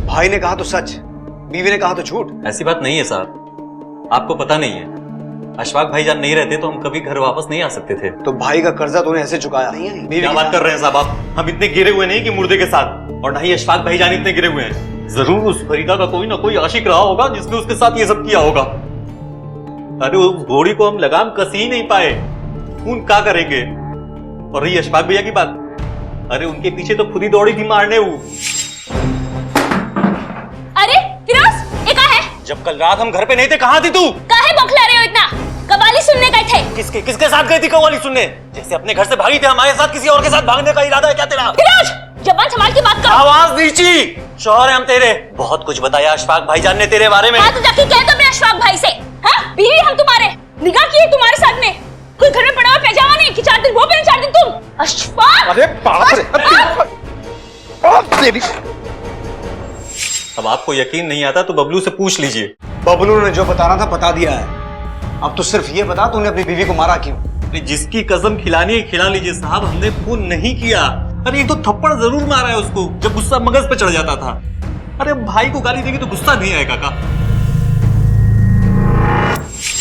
भाई ने कहा तो सच, बीवी ने कहा तो झूठ। ऐसी बात नहीं है साहब, आपको पता नहीं है, अशफाक भाईजान नहीं रहते तो हम कभी घर वापस नहीं आ सकते थे। तो भाई का कर्जा तूने ऐसे चुकाया? क्या बात कर रहे हैं साहब आप? हम इतने गिरे हुए नहीं कि मुर्दे के साथ, और ना ही अशफाक भाईजान इतने गिरे हुए हैं। जरूर उस फरीदा का कोई ना कोई आशिक रहा होगा जिसने उसके साथ ये सब किया होगा। अरे उस घोड़ी को हम लगाम कस ही नहीं पाए, खून क्या करेंगे। और रही अशफाक भैया की बात, अरे उनके पीछे तो खुद ही दौड़ी थी मारने वो। अरे फिरोज, ये कहाँ है? जब कल रात हम घर पे नहीं थे, कहाँ थी तू? काहे बौखला रहे हो इतना? कव्वाली सुनने गए थे। किसके साथ गई थी कव्वाली सुनने? जैसे अपने घर से भागी थे, हमारे साथ किसी और के साथ भागने का इरादा है क्या तेरा? फिरोज, जबान संभाल के बात करो। आवाज नीची, शौहर है हम तेरे। बहुत कुछ बताया अशफाक भाईजान ने तेरे बारे में। हाँ तो जाके कह दो अपने अशफाक भाई से। हाँ, बीवी हम तुम्हारे, निगाह की है तुम्हारे साथ में। कोई घर में पड़ा हुआ पैजामा नहीं कि 4 दिन वो पहने 4 दिन तुम। अशफाक! अरे बाप रे! अब आपको यकीन नहीं आता तो बबलू से पूछ लीजिए। बबलू ने जो बताना था बता दिया है। अब तो सिर्फ ये बता, तूने अपनी बीवी को मारा क्यों? जिसकी कसम खिलानी है खिला लीजिए साहब, हमने खून नहीं किया। अरे एक तो थप्पड़ जरूर मारा है उसको जब गुस्सा मगज पे चढ़ जाता था। अरे भाई को गाली देगी तो गुस्सा नहीं आएगा का?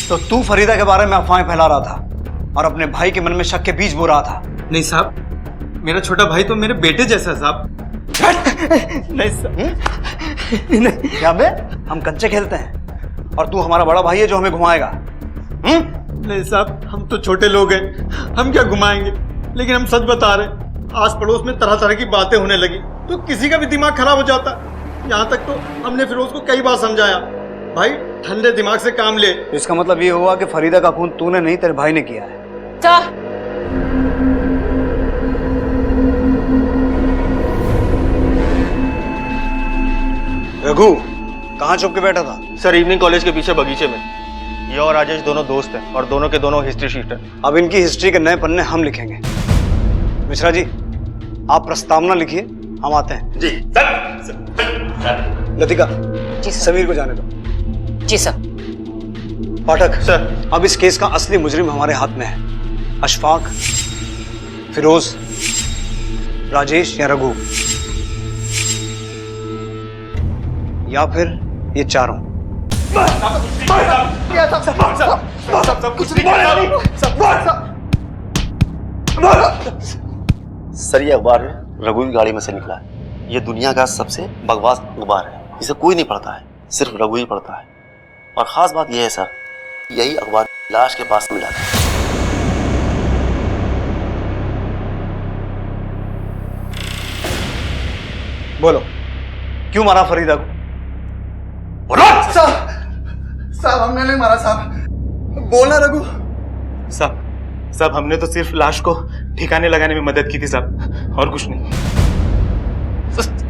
तो तू फरीदा के बारे में अफवाहें फैला रहा था और अपने भाई के मन में शक के बीज बो रहा था। नहीं साहब, मेरा छोटा भाई तो मेरे बेटे जैसा है साहब। नहीं साहब, क्या बे? हम कंचे खेलते हैं और तू हमारा बड़ा भाई है जो हमें घुमाएगा? नहीं साहब, हम तो छोटे लोग हैं, हम क्या घुमाएंगे। लेकिन हम सच बता रहे हैं, आस पड़ोस में तरह तरह की बातें होने लगी तो किसी का भी दिमाग खराब हो जाता। यहाँ तक तो हमने फिरोज को कई बार समझाया, भाई ठंडे दिमाग से काम ले। इसका मतलब ये हुआ कि फरीदा का खून तूने नहीं, तेरे भाई ने किया है। रघु कहाँ छुप के बैठा था? सर इवनिंग कॉलेज के पीछे बगीचे में। ये और राजेश दोनों दोस्त हैं और दोनों के दोनों हिस्ट्री शीटर। अब इनकी हिस्ट्री के नए पन्ने हम लिखेंगे। मिश्रा जी, आप प्रस्तावना लिखिए, हम आते हैं। जी सर। लतिका जी समीर को जाने दो। जी सर। पाठक सर, अब इस केस का असली मुजरिम हमारे हाथ में है। अशफाक, फिरोज, राजेश या रघु, या फिर ये चारों। सर ये अखबार रघु की गाड़ी में से निकला है। ये दुनिया का सबसे बकवास अखबार है, इसे कोई नहीं पढ़ता है, सिर्फ रघु ही पढ़ता है। और खास बात यह है सर, यही अखबार लाश के पास मिला था। बोलो, क्यों मारा फरीदा को? साहब हमने नहीं मारा साहब, बोलना रघु। साहब हमने तो सिर्फ लाश को ठिकाने लगाने में मदद की थी साहब, और कुछ नहीं।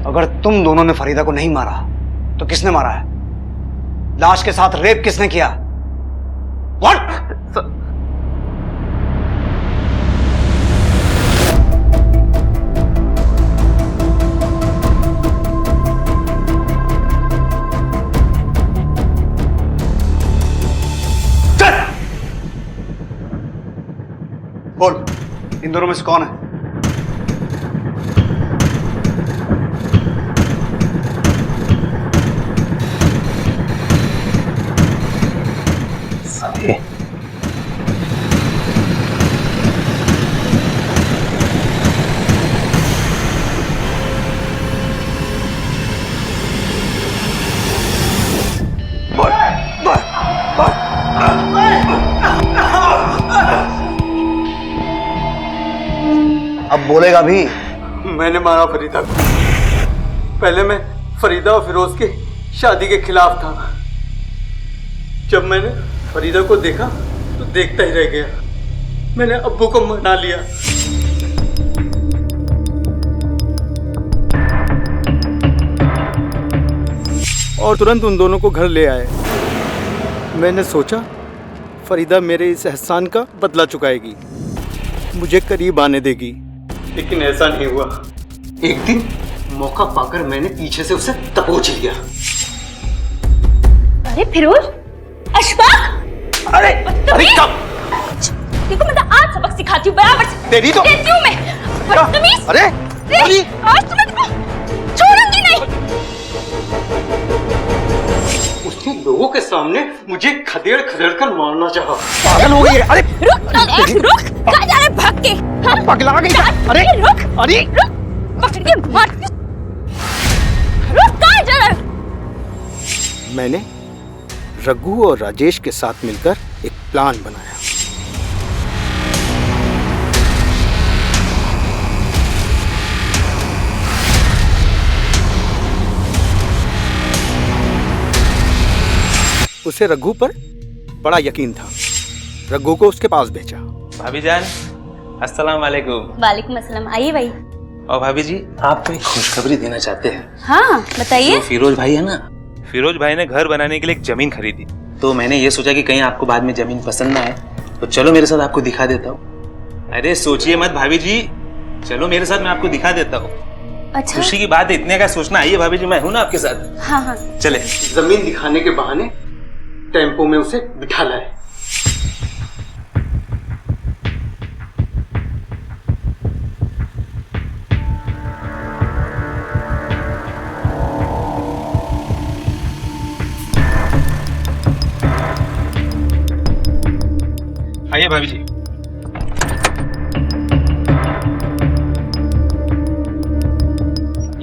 अगर तुम दोनों ने फरीदा को नहीं मारा तो किसने मारा है? लाश के साथ रेप किसने किया? What? बोल, इन दोनों में से कौन है? अब बोलेगा भी? मैंने मारा फरीदा को। पहले मैं फरीदा और फिरोज के शादी के खिलाफ था। जब मैंने फरीदा को देखा तो देखता ही रह गया। मैंने अब्बू को मना लिया। और तुरंत उन दोनों को घर ले आए। मैंने सोचा फरीदा मेरे इस एहसान का बदला चुकाएगी, मुझे करीब आने देगी, लेकिन ऐसा नहीं हुआ। एक दिन मौका पाकर मैंने पीछे से उसे दबोच लिया। अरे फिरोज, अशफाक! अरे कब? देखो मैं तो आज सबक सिखाती हूँ बराबर से। तेरी तो देती हूँ मैं। बदतमीज! अरे आज तुम्हें छोड़ूंगी नहीं। उसने लोगों के सामने मुझे खदेड़ कर मारना चाहा। पागल हो गई है। अरे रुक, कहाँ जा रहे भाग के? हाँ? पगला गई। अरे रुक, अरे रुक, पकड़ के मार। रुक, कहाँ जा रहे? मैंने रघु और राजेश के साथ मिलकर प्लान बनाया। उसे रघु पर बड़ा यकीन था, रघु को उसके पास भेजा। भाभी जान, अस्सलाम वालेकुम। वालेकुम अस्सलाम। आइए भाई। और भाभी जी, आपको एक खुशखबरी देना चाहते हैं। हाँ बताइए। फिरोज भाई है ना, फिरोज भाई ने घर बनाने के लिए एक जमीन खरीदी। तो मैंने ये सोचा कि कहीं आपको बाद में जमीन पसंद ना आए, तो चलो मेरे साथ आपको दिखा देता हूँ। अरे सोचिए मत भाभी जी, चलो मेरे साथ, मैं आपको दिखा देता हूँ। अच्छा, खुशी की बात है, इतने का सोचना। आइए भाभी जी, मैं हूँ ना आपके साथ। हाँ हाँ चले। जमीन दिखाने के बहाने टेम्पो में उसे बिठा लाए। आइए भाभी जी।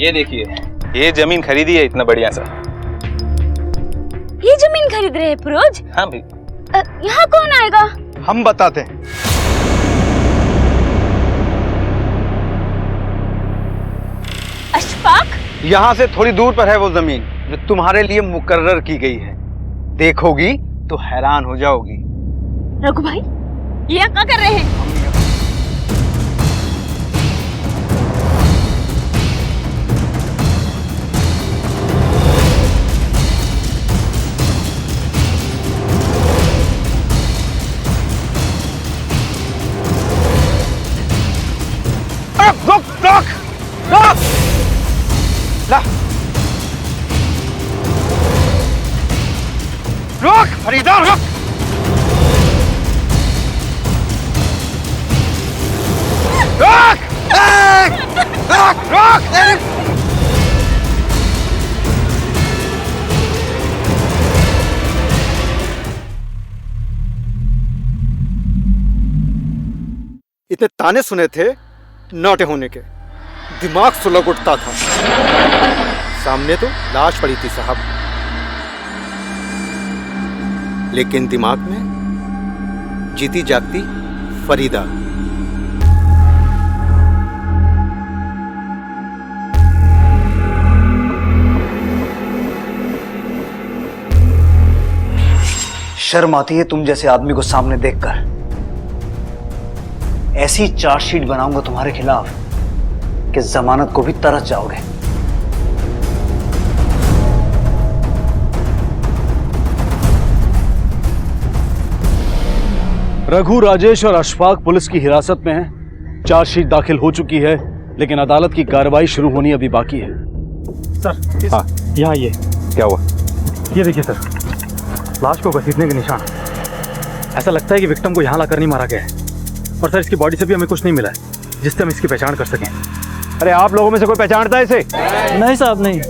ये देखिए, ये जमीन खरीदी है इतना बढ़िया सा। ये जमीन खरीद रहे हैं फिरोज? हाँ भाई। यहाँ कौन आएगा? हम बताते हैं। अशफाक? यहाँ से थोड़ी दूर पर है वो जमीन जो तुम्हारे लिए मुकर्रर की गई है। देखोगी तो हैरान हो जाओगी। रघु भाई, ये क्या कर रहे हैं? रुक रुक रुक! ला रुक फरीदा, रुक! रुक! रुक! रुक! इतने ताने सुने थे नौटे होने के, दिमाग सुलग उठता था। सामने तो लाश पड़ी थी साहब, लेकिन दिमाग में जीती जागती फरीदा। शर्म आती है तुम जैसे आदमी को सामने देखकर। ऐसी चार्जशीट बनाऊंगा तुम्हारे खिलाफ कि जमानत को भी तरस जाओगे। रघु, राजेश और अशफाक पुलिस की हिरासत में हैं। चार्जशीट दाखिल हो चुकी है, लेकिन अदालत की कार्रवाई शुरू होनी अभी बाकी है। सर, हाँ, यहाँ ये क्या हुआ? ये देखिए सर, लाश को घसीटने के निशान। ऐसा लगता है कि विक्टिम को यहाँ लाकर नहीं मारा गया है। और सर, इसकी बॉडी से भी हमें कुछ नहीं मिला है जिससे हम इसकी पहचान कर सकें। अरे आप लोगों में से कोई पहचानता है इसे? नहीं साहब, नहीं।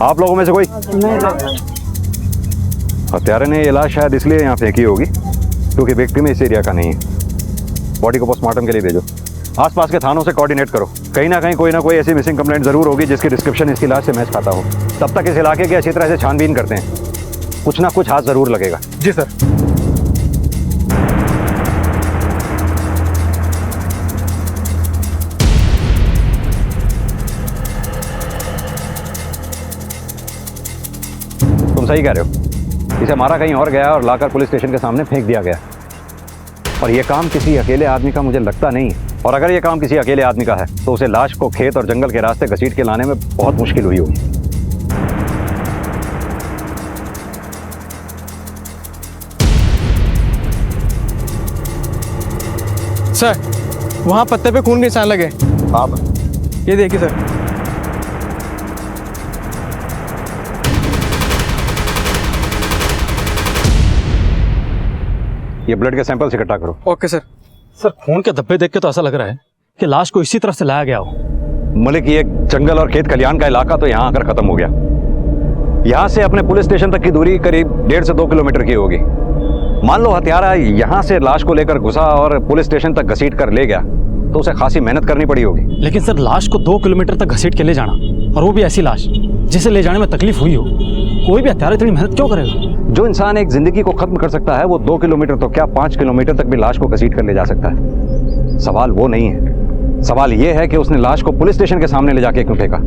आप लोगों में से कोई? नहीं साहब। हत्यारे ने ये लाश शायद इसलिए यहाँ फेंकी होगी क्योंकि विक्टिम इस एरिया का नहीं है। बॉडी को पोस्टमार्टम के लिए भेजो। आसपास के थानों से कोऑर्डिनेट करो, कहीं ना कहीं कोई ना कोई ऐसी मिसिंग कंप्लेंट जरूर होगी जिसकी डिस्क्रिप्शन इसकी लाश से मैच खाता हो। तब तक इस इलाके की अच्छी तरह से छानबीन करते हैं, कुछ ना कुछ हाथ जरूर लगेगा। जी सर। तुम सही कह रहे हो, इसे मारा कहीं और गया और लाकर पुलिस स्टेशन के सामने फेंक दिया गया। और यह काम किसी अकेले आदमी का मुझे लगता नहीं है। और अगर यह काम किसी अकेले आदमी का है तो उसे लाश को खेत और जंगल के रास्ते घसीट के लाने में बहुत मुश्किल हुई होगी। सर, वहाँ पत्ते पे खून के निशान लगे। आप ये देखिए सर। ये ब्लड के सैंपल्स इकट्ठा करो। Okay sir. सर, खून के धब्बे देख के तो ऐसा लग रहा है कि लाश को इसी तरफ से लाया गया हो। मलिक, ये जंगल और खेत खलियान का इलाका तो यहाँ आकर खत्म हो गया। यहाँ से अपने पुलिस स्टेशन तक की दूरी करीब 1.5 से 2 किलोमीटर की होगी। मान लो हत्यारा यहाँ से लाश को लेकर घुसा और पुलिस स्टेशन तक घसीट कर ले गया तो उसे खासी मेहनत करनी पड़ी होगी। लेकिन सर, लाश को 2 किलोमीटर तक घसीट के ले जाना, और वो भी ऐसी लाश जिसे ले जाने में तकलीफ हुई हो, कोई भी हत्यारा इतनी मेहनत क्यों करेगा? जो इंसान एक जिंदगी को खत्म कर सकता है वो 2 किलोमीटर तो क्या 5 किलोमीटर तक भी लाश को घसीट कर ले जा सकता है। सवाल वो नहीं है, सवाल ये है कि उसने लाश को पुलिस स्टेशन के सामने ले जाके क्यों फेंका।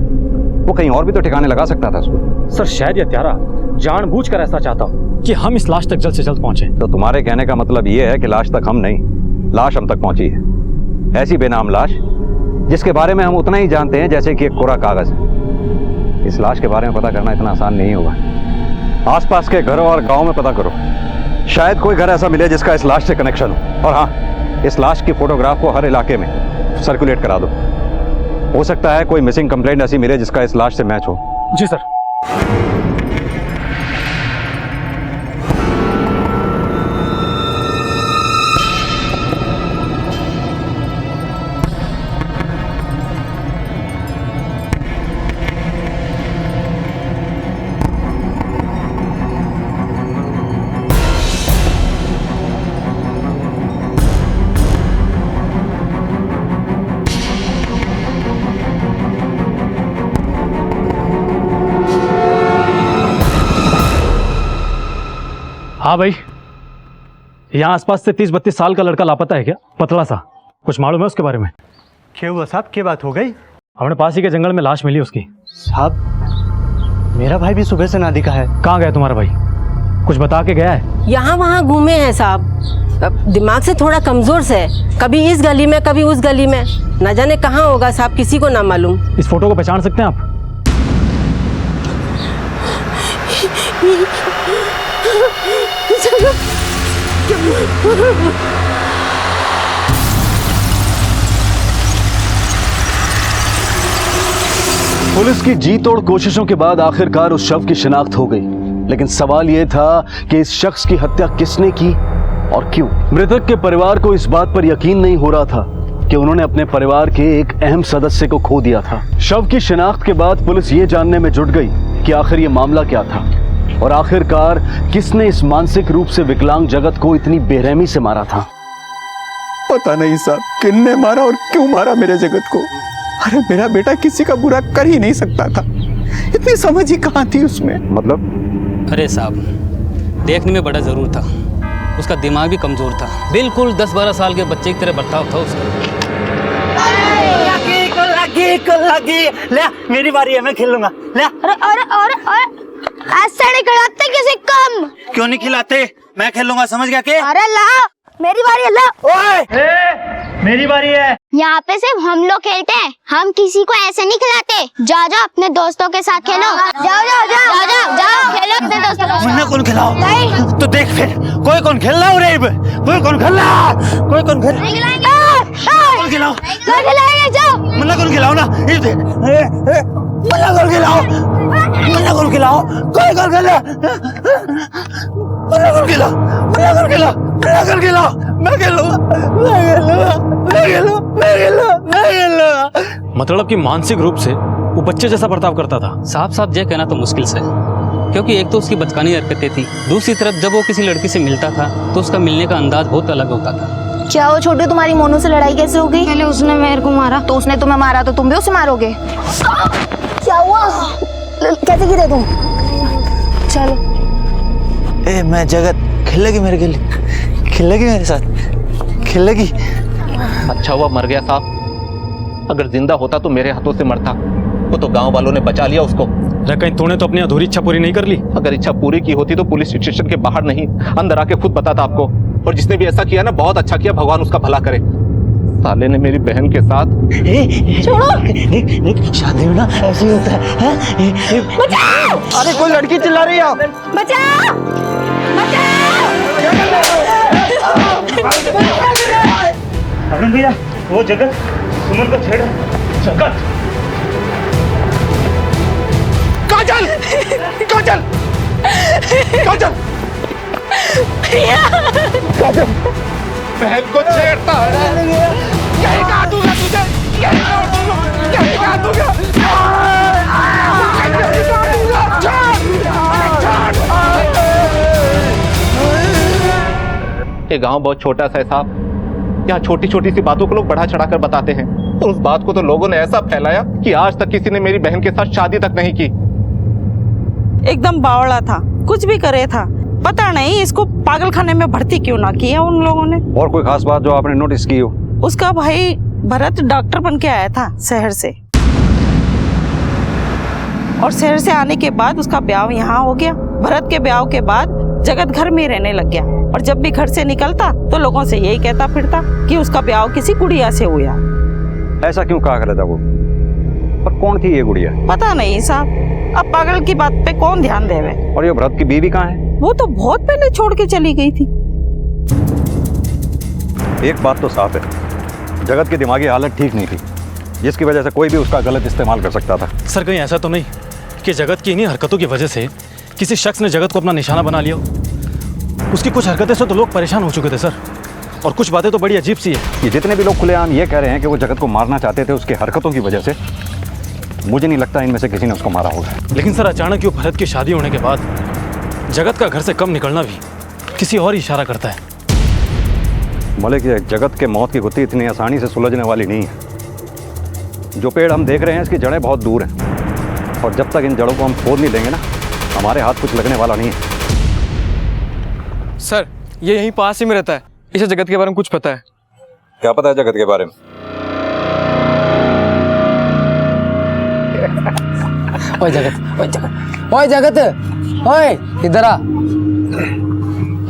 वो कहीं और भी तो ठिकाने लगा सकता था उसको। सर शायद ये हत्यारा जानबूझकर ऐसा चाहता हो कि हम इस लाश तक जल्द से जल्द पहुंचे। तो तुम्हारे कहने का मतलब ये है कि लाश तक हम नहीं, लाश हम तक पहुंची है। ऐसी बेनाम लाश जिसके बारे में हम उतना ही जानते हैं जैसे कि एक कोरा कागज। इस लाश के बारे में पता करना इतना आसान नहीं होगा। आसपास के घरों और गांव में पता करो, शायद कोई घर ऐसा मिले जिसका इस लाश से कनेक्शन हो। और हाँ, इस लाश की फोटोग्राफ को हर इलाके में सर्कुलेट करा दो। हो सकता है कोई मिसिंग कंप्लेंट ऐसी मिले जिसका इस लाश से मैच हो। जी सर। हाँ भाई, यहाँ आसपास से 30-32 साल का लड़का लापता है क्या? पतला सा, कुछ मालूम है उसके बारे में? क्या हुआ साहब, क्या बात हो गई? हमने पास ही के जंगल में लाश मिली उसकी। साहब मेरा भाई भी सुबह से ना दिखा है। कहाँ गया तुम्हारा भाई? कुछ बता के गया है? यहाँ वहाँ घूमे हैं साहब, दिमाग से थोड़ा कमजोर से है, कभी इस गली में कभी उस गली में, न जाने कहाँ होगा साहब, किसी को ना मालूम। इस फोटो को पहचान सकते हैं आप? पुलिस की जी तोड़ कोशिशों के बाद आखिरकार उस शव की शिनाख्त हो गई, लेकिन सवाल यह था कि इस शख्स की हत्या किसने की और क्यों। मृतक के परिवार को इस बात पर यकीन नहीं हो रहा था कि उन्होंने अपने परिवार के एक अहम सदस्य को खो दिया था। शव की शिनाख्त के बाद पुलिस ये जानने में जुट गई कि आखिर ये मामला क्या था और आखिरकार किसने इस मानसिक रूप से विकलांग जगत को इतनी बेरहमी से मारा था। पता नहीं साहब, किसने मारा और क्यों मारा मेरे जगत को। अरे मेरा बेटा किसी का बुरा कर ही नहीं सकता था, इतनी समझ ही कहाँ थी उसमें। मतलब? अरे साहब, देखने में बड़ा जरूर था, उसका दिमाग भी कमजोर था, बिल्कुल 10-12 साल के बच्चे की तरह बर्ताव था उसका। लगी ले, मेरी बारी है, मैं खेलूंगा। ले। और ऐसे नहीं खिलाते किसी कम। क्यों नहीं खिलाते? मैं खेलूंगा, समझ गया के? अरे ला, मेरी बारी है, ला। ओए, मेरी बारी है। यहाँ पे सिर्फ हम लोग खेलते हैं, हम किसी को ऐसे नहीं खिलाते। जाओ जाओ अपने दोस्तों के साथ खेलो। जाओ जाओ जाओ जाओ जाओ जाओ खेलो अपने दोस्तों के साथ। मुन्ना कौन खिलाओ? तो देख फिर, कोई कौन खेल रहा है? कोई कौन खेल रहा? कोई कौन खेल? कौन खिलाओ? खिलाएंगे, जाओ। मुन्ना कौन खिलाओ ना? मुन्ना कौन खिलाओ? मुन्ना कौन खिलाओ? कोई कौन खेल? मुन्ना कौन खिलाओ? मुन्ना कौन खिलाओ? मुन्ना कौन खिलाओ? मैं खेलूंगा, मैं खेलूंगा, मैं खेलूंगा, मैं खेलूंगा, मैं खेलूंगा। मतलब कि मानसिक रूप से वो बच्चे जैसा बर्ताव करता था। साफ ये कहना तो मुश्किल से, क्योंकि एक तो उसकी बचकानी हरकतें थी, दूसरी तरफ जब वो किसी लड़की से मिलता था तो उसका मिलने का अंदाज बहुत अलग होता था। क्या वो छोटे, तुम्हारी मोनू से लड़ाई कैसे हो गई? पहले उसने मेरे को मारा, तो उसने तुम्हें मारा तो तुम भी उसे मारोगे। क्या हुआ? कैसे गिरे तुम? चलो। ए मैं जगत, खेलेगी मेरे के लिए? खेलेगी मेरे साथ? खेलेगी? अच्छा हुआ मर गया साहब, अगर जिंदा होता तो मेरे हाथों से मरता। वो तो गांव वालों ने बचा लिया उसको। कहीं तूने तो अपनी अधूरी इच्छा पूरी नहीं कर ली? अगर इच्छा पूरी की होती तो पुलिस स्टेशन के बाहर नहीं, अंदर आके खुद बताता आपको। और जिसने भी ऐसा किया ना, बहुत अच्छा किया, भगवान उसका भला करे। साले ने मेरी बहन के साथ छोड़ो। शादी में ना ऐसे ही होता है। बचाओ! अरे कोई लड़की चिल्ला रही है। बचाओ! अरुण भैया, वो जगत सुमन को छेड़ा। जगत, काजल, काजल, काजल, काजल, बहन को छेड़ता है। यही काट दूंगा तुझे, यही काट दूंगा, यही काट दूंगा, यही काट दूंगा। ये गांव बहुत छोटा सा है साहब, यहाँ छोटी छोटी सी बातों को लोग बढ़ा चढ़ा कर बताते हैं। उस बात को तो लोगों ने ऐसा फैलाया कि आज तक किसी ने मेरी बहन के साथ शादी तक नहीं की। एकदम बावड़ा था, कुछ भी करे था, पता नहीं इसको पागल खाने में भर्ती क्यों ना किया उन लोगों ने। और कोई खास बात जो आपने नोटिस की हो? उसका भाई भरत डॉक्टर बन के आया था शहर से, और शहर से आने के बाद उसका ब्याह यहाँ हो गया। भरत के ब्याह के बाद जगत घर में रहने लग गया, और जब भी घर से निकलता तो लोगों से यही कहता फिरता कि उसका ब्याह किसी गुड़िया से हुआ। ऐसा क्यों कहा करता वो? पर कौन थी ये गुड़िया? पता नहीं साहब, अब पागल की बात पे कौन ध्यान देवे। और ये भरत की बीवी कहाँ है? वो तो बहुत पहले छोड़ के चली गई थी। एक बात तो साफ है, जगत की दिमागी हालत ठीक नहीं थी, जिसकी वजह से कोई भी उसका गलत इस्तेमाल कर सकता था। सर कहीं ऐसा तो नहीं कि जगत की इन्हीं हरकतों की वजह से किसी शख्स ने जगत को अपना निशाना बना लिया? उसकी कुछ हरकतें से तो लोग परेशान हो चुके थे सर, और कुछ बातें तो बड़ी अजीब सी है। ये जितने भी लोग खुलेआम ये कह रहे हैं कि वो जगत को मारना चाहते थे उसकी हरकतों की वजह से, मुझे नहीं लगता इनमें से किसी ने उसको मारा होगा। लेकिन सर अचानक ही भरत की शादी होने के बाद जगत का घर से कम निकलना भी किसी और ही इशारा करता है। मलिक, ये जगत के मौत की गुत्थी इतनी आसानी से सुलझने वाली नहीं है। जो पेड़ हम देख रहे हैं इसकी जड़ें बहुत दूर हैं, और जब तक इन जड़ों को हम खोद नहीं देंगे ना, हमारे हाथ कुछ लगने वाला नहीं है। सर ये यहीं पास ही में रहता है, इसे जगत के बारे में कुछ पता है? क्या पता है जगत के बारे में? ओए जगत, ओए जगत, ओए जगत, ओए इधर आ।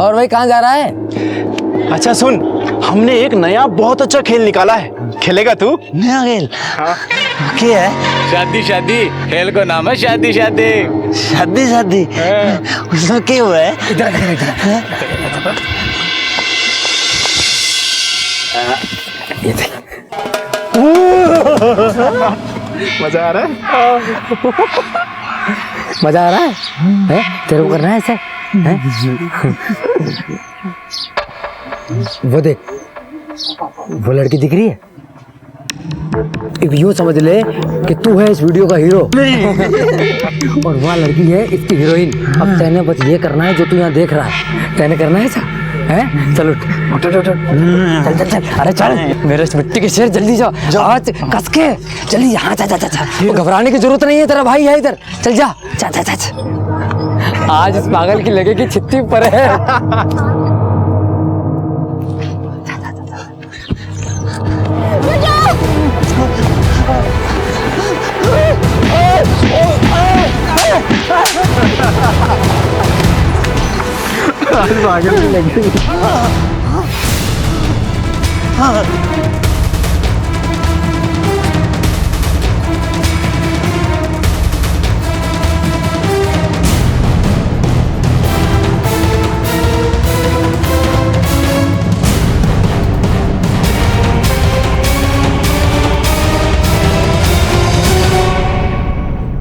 और भाई कहाँ जा रहा है? अच्छा सुन, हमने एक नया बहुत अच्छा खेल निकाला है, खेलेगा तू? नया खेल? हाँ। क्या है? शादी शादी, खेल को नाम है शादी शादी। शादी शादी? उसमें क्या हुआ है? इधर ये देख। मजा आ रहा है? मजा आ रहा है? तेरे को करना है ऐसे? वो देख, वो लड़की दिख रही है? यूँ समझ ले कि तू है इस वीडियो का हीरो और वहाँ लड़की है इसकी हीरोइन। अब तेने बस ये करना है जो तू यहाँ देख रहा है, तेने करना है ऐसा है? चल उठ उठ उठ उठ, चल चल चल, अरे चल मेरे मिट्टी के शेर, जल्दी जाओ, आज कस के जल्दी। यहाँ जा जा जा, घबराने की जरूरत नहीं है, तेरा भाई है इधर, चल जा जा जा जा। आज इस पागल की लगेगी छित्ती पर है। पागल की लग गई।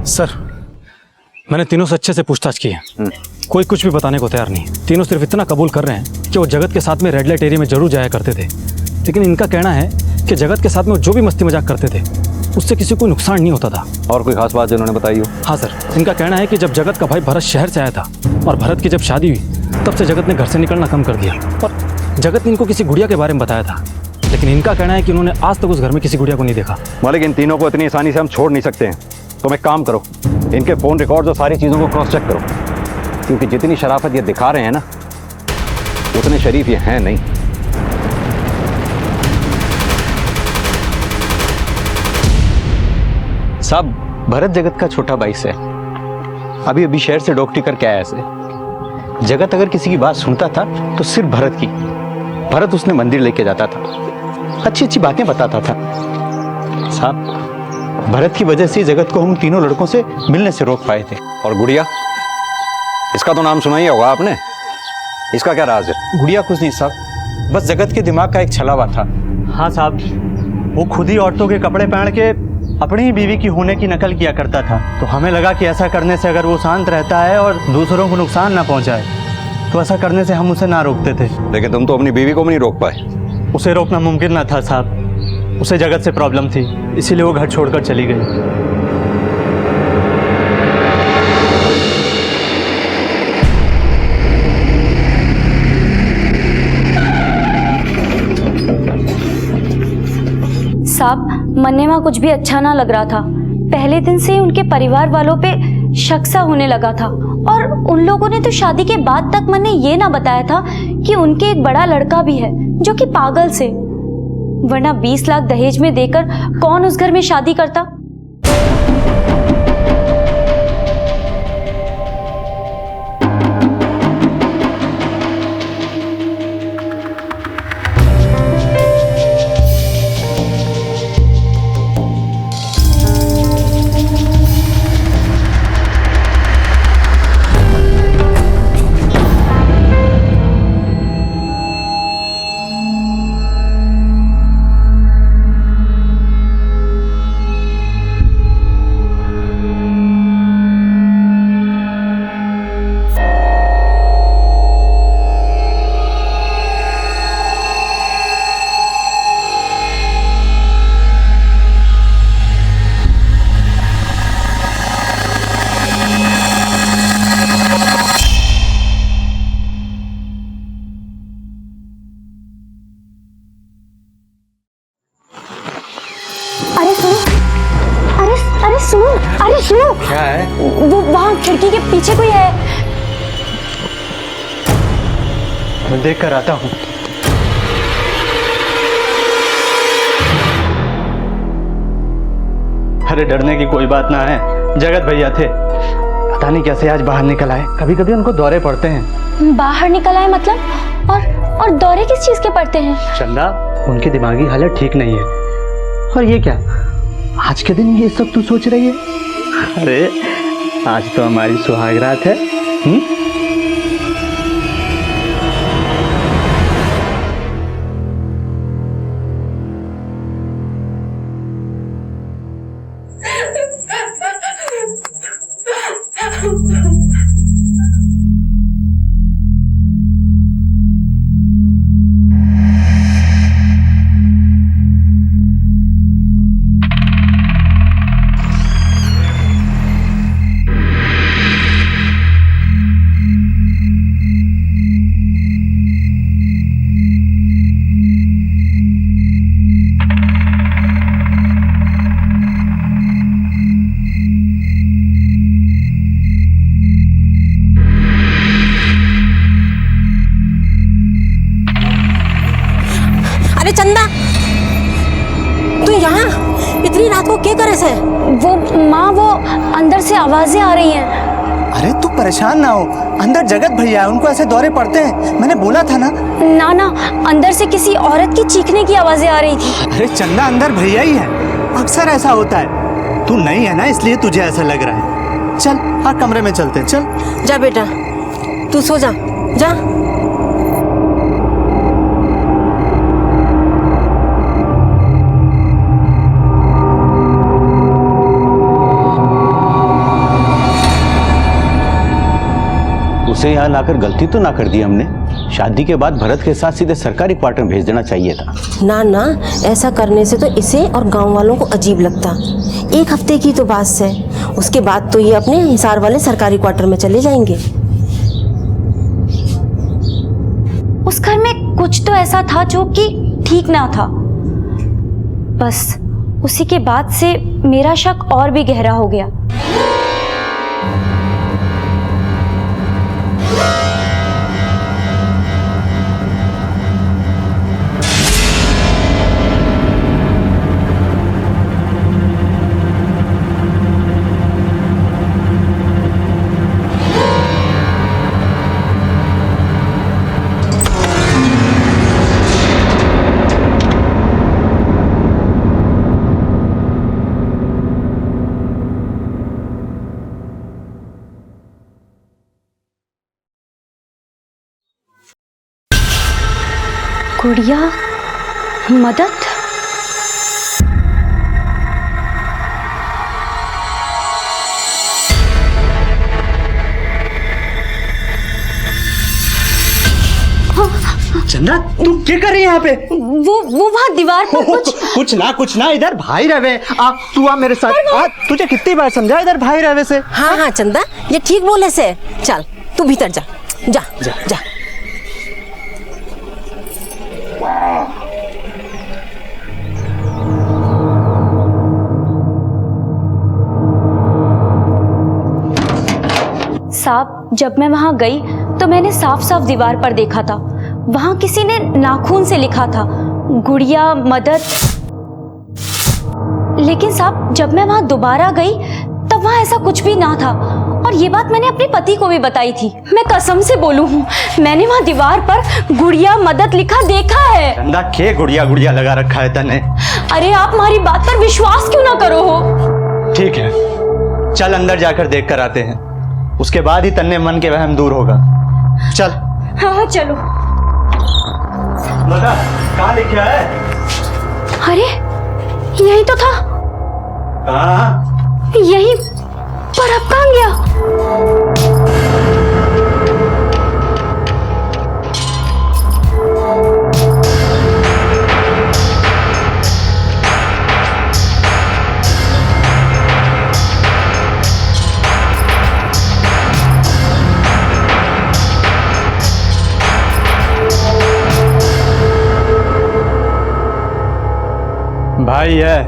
सर मैंने तीनों से अच्छे से पूछताछ की है, कोई कुछ भी बताने को तैयार नहीं। तीनों सिर्फ इतना कबूल कर रहे हैं कि वो जगत के साथ में रेड लाइट एरिया में जरूर जाया करते थे, लेकिन इनका कहना है कि जगत के साथ में वो जो भी मस्ती मजाक करते थे उससे किसी को नुकसान नहीं होता था। और कोई खास बात जो उन्होंने बताई हो? हाँ सर, इनका कहना है कि जब जगत का भाई भरत शहर से आया था और भरत की जब शादी हुई तब से जगत ने घर से निकलना कम कर दिया, और जगत ने इनको किसी गुड़िया के बारे में बताया था, लेकिन इनका कहना है कि उन्होंने आज तक उस घर में किसी गुड़िया को नहीं देखा। मालिक, इन तीनों को इतनी आसानी से हम छोड़ नहीं सकते हैं। तुम एक काम करो, इनके फोन रिकॉर्ड्स और सारी चीज़ों को क्रॉस चेक करो, क्योंकि जितनी शराफत ये दिखा रहे हैं ना, उतने शरीफ ये हैं नहीं। साहब, भरत जगत का छोटा भाई से अभी अभी शहर से डॉक्टरी करके आया से। जगत अगर किसी की बात सुनता था तो सिर्फ भरत की। भरत उसने मंदिर लेके जाता था, अच्छी अच्छी बातें बताता था। साहब, भरत की वजह से जगत को हम तीनों लड़कों से मिलने से रोक पाए थे। और गुड़िया, इसका तो नाम सुना ही होगा आपने, इसका क्या राज है? गुड़िया कुछ नहीं साहब, बस जगत के दिमाग का एक छलावा था। हाँ साहब, वो खुद ही औरतों के कपड़े पहन के अपनी ही बीवी की होने की नकल किया करता था, तो हमें लगा कि ऐसा करने से अगर वो शांत रहता है और दूसरों को नुकसान ना पहुंचाए तो ऐसा करने से हम उसे ना रोकते थे। लेकिन तुम तो अपनी बीवी को भी नहीं रोक पाए। उसे रोकना मुमकिन ना था साहब, उसे जगत से प्रॉब्लम थी, इसीलिए वो घर छोड़कर चली गई। साहब, मन्नेवा कुछ भी अच्छा ना लग रहा था। पहले दिन से ही उनके परिवार वालों पे शक सा होने लगा था और उन लोगों ने तो शादी के बाद तक मैंने ये ना बताया था कि उनके एक बड़ा लड़का भी है जो कि पागल से, वरना 20 लाख दहेज में देकर कौन उस घर में शादी करता। अरे सुनो, क्या है? वो वहाँ खिड़की के पीछे कोई है। मैं देख कर आता हूँ। अरे डरने की कोई बात ना है, जगत भैया थे, पता नहीं कैसे आज बाहर निकल आए। कभी कभी उनको दौरे पड़ते हैं। बाहर निकल आए मतलब? और दौरे किस चीज के पड़ते हैं? चंदा, उनकी दिमागी हालत ठीक नहीं है। और ये क्या, आज के दिन ये सब तू सोच रही है? अरे आज तो हमारी सुहागरात है। अरे चंदा, तू यहाँ इतनी रात को क्या करे से? वो माँ, वो अंदर से आवाजें आ रही हैं। अरे तू परेशान ना हो, अंदर जगत भैया है, उनको ऐसे दौरे पड़ते हैं। मैंने बोला था ना। ना, अंदर से किसी औरत की चीखने की आवाजें आ रही थी। अरे चंदा, अंदर भैया ही है, अक्सर ऐसा होता है। तू नहीं है ना, इसलिए तुझे ऐसा लग रहा है। चल हाँ, कमरे में चलते हैं, चल। जा बेटा, तू सो जा, जा। उसे यहाँ लाकर गलती तो ना कर दी हमने। शादी के बाद भरत के साथ सीधे सरकारी क्वार्टर में भेज देना चाहिए था। ना, ऐसा करने से तो इसे और गांव वालों को अजीब लगता। 1 हफ्ते की तो बात है, उसके बाद तो ये अपने हिसार वाले सरकारी क्वार्टर में चले जाएंगे। उस घर में कुछ तो ऐसा था जो कि ठीक ना था। बस उसी के बाद से मेरा शक और भी गहरा हो गया। गुड़िया, मदद? चंदा, तू क्या कर रही है यहाँ पे? वो वहाँ दीवार पर कुछ ना, इधर भाई रवे। तू आ मेरे साथ। तुझे कितनी बार समझा इधर भाई रवे से? हाँ चंदा, ये ठीक बोले से। चल तू भीतर जा, जा जा, जा। साहब, जब मैं वहां गई तो मैंने साफ साफ दीवार पर देखा था, वहां किसी ने नाखून से लिखा था गुड़िया मदद। लेकिन साहब जब मैं वहां दोबारा गई तब वहां ऐसा कुछ भी ना था, और ये बात मैंने अपने पति को भी बताई थी। मैं कसम से बोलूं हूँ, मैंने वहां दीवार पर गुड़िया मदद लिखा देखा है। चंदा के गुड़िया गुड़िया लगा रखा है तने? अरे आप हमारी बात पर विश्वास क्यों ना करो हो? ठीक है, चल अंदर जाकर देख कर आते हैं, उसके बाद ही तन्ने मन के वहम दूर होगा। चल। हाँ चलो। कहाँ लिखा है? अरे यही तो था। यही पर अब कहाँ गया? भाई है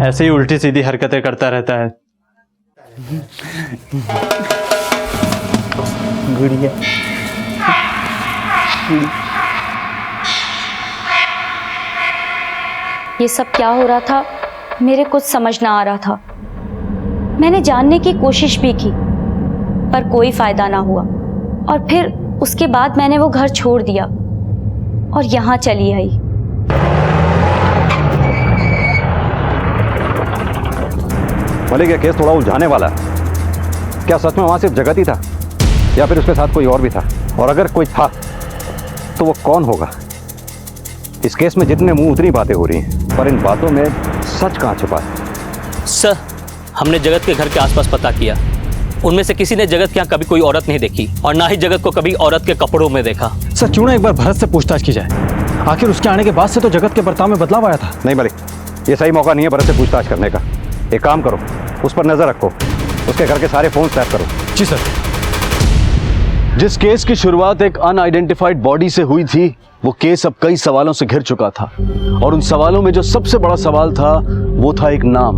ऐसे ही उल्टी सीधी हरकतें करता रहता है। गुड़िया ये सब क्या हो रहा था मेरे कुछ समझ ना आ रहा था। मैंने जानने की कोशिश भी की पर कोई फायदा ना हुआ, और फिर उसके बाद मैंने वो घर छोड़ दिया और यहाँ चली आई। मलिक, ये केस थोड़ा उलझाने वाला है। क्या सच में वहां सिर्फ जगत ही था या फिर उसके साथ कोई और भी था? और अगर कोई था तो वो कौन होगा? इस केस में जितने मुंह उतनी बातें हो रही हैं, पर इन बातों में सच कहाँ छुपा है? सर, हमने जगत के घर के आसपास पता किया, उनमें से किसी ने जगत के यहाँ कभी कोई औरत नहीं देखी और ना ही जगत को कभी औरत के कपड़ों में देखा। सर क्यों ना एक बार भरत से पूछताछ की जाए, आखिर उसके आने के बाद से तो जगत के बर्ताव में बदलाव आया था। नहीं मलिक, ये सही मौका नहीं है भरत से पूछताछ करने का। एक काम करो, उस पर नजर रखो, उसके घर के सारे फोन टैप करो। जी सर। जिस केस की शुरुआत एक अनआइडेंटिफाइड बॉडी से हुई थी, वो केस अब कई सवालों से घिर चुका था, और उन सवालों में जो सबसे बड़ा सवाल था वो था एक नाम,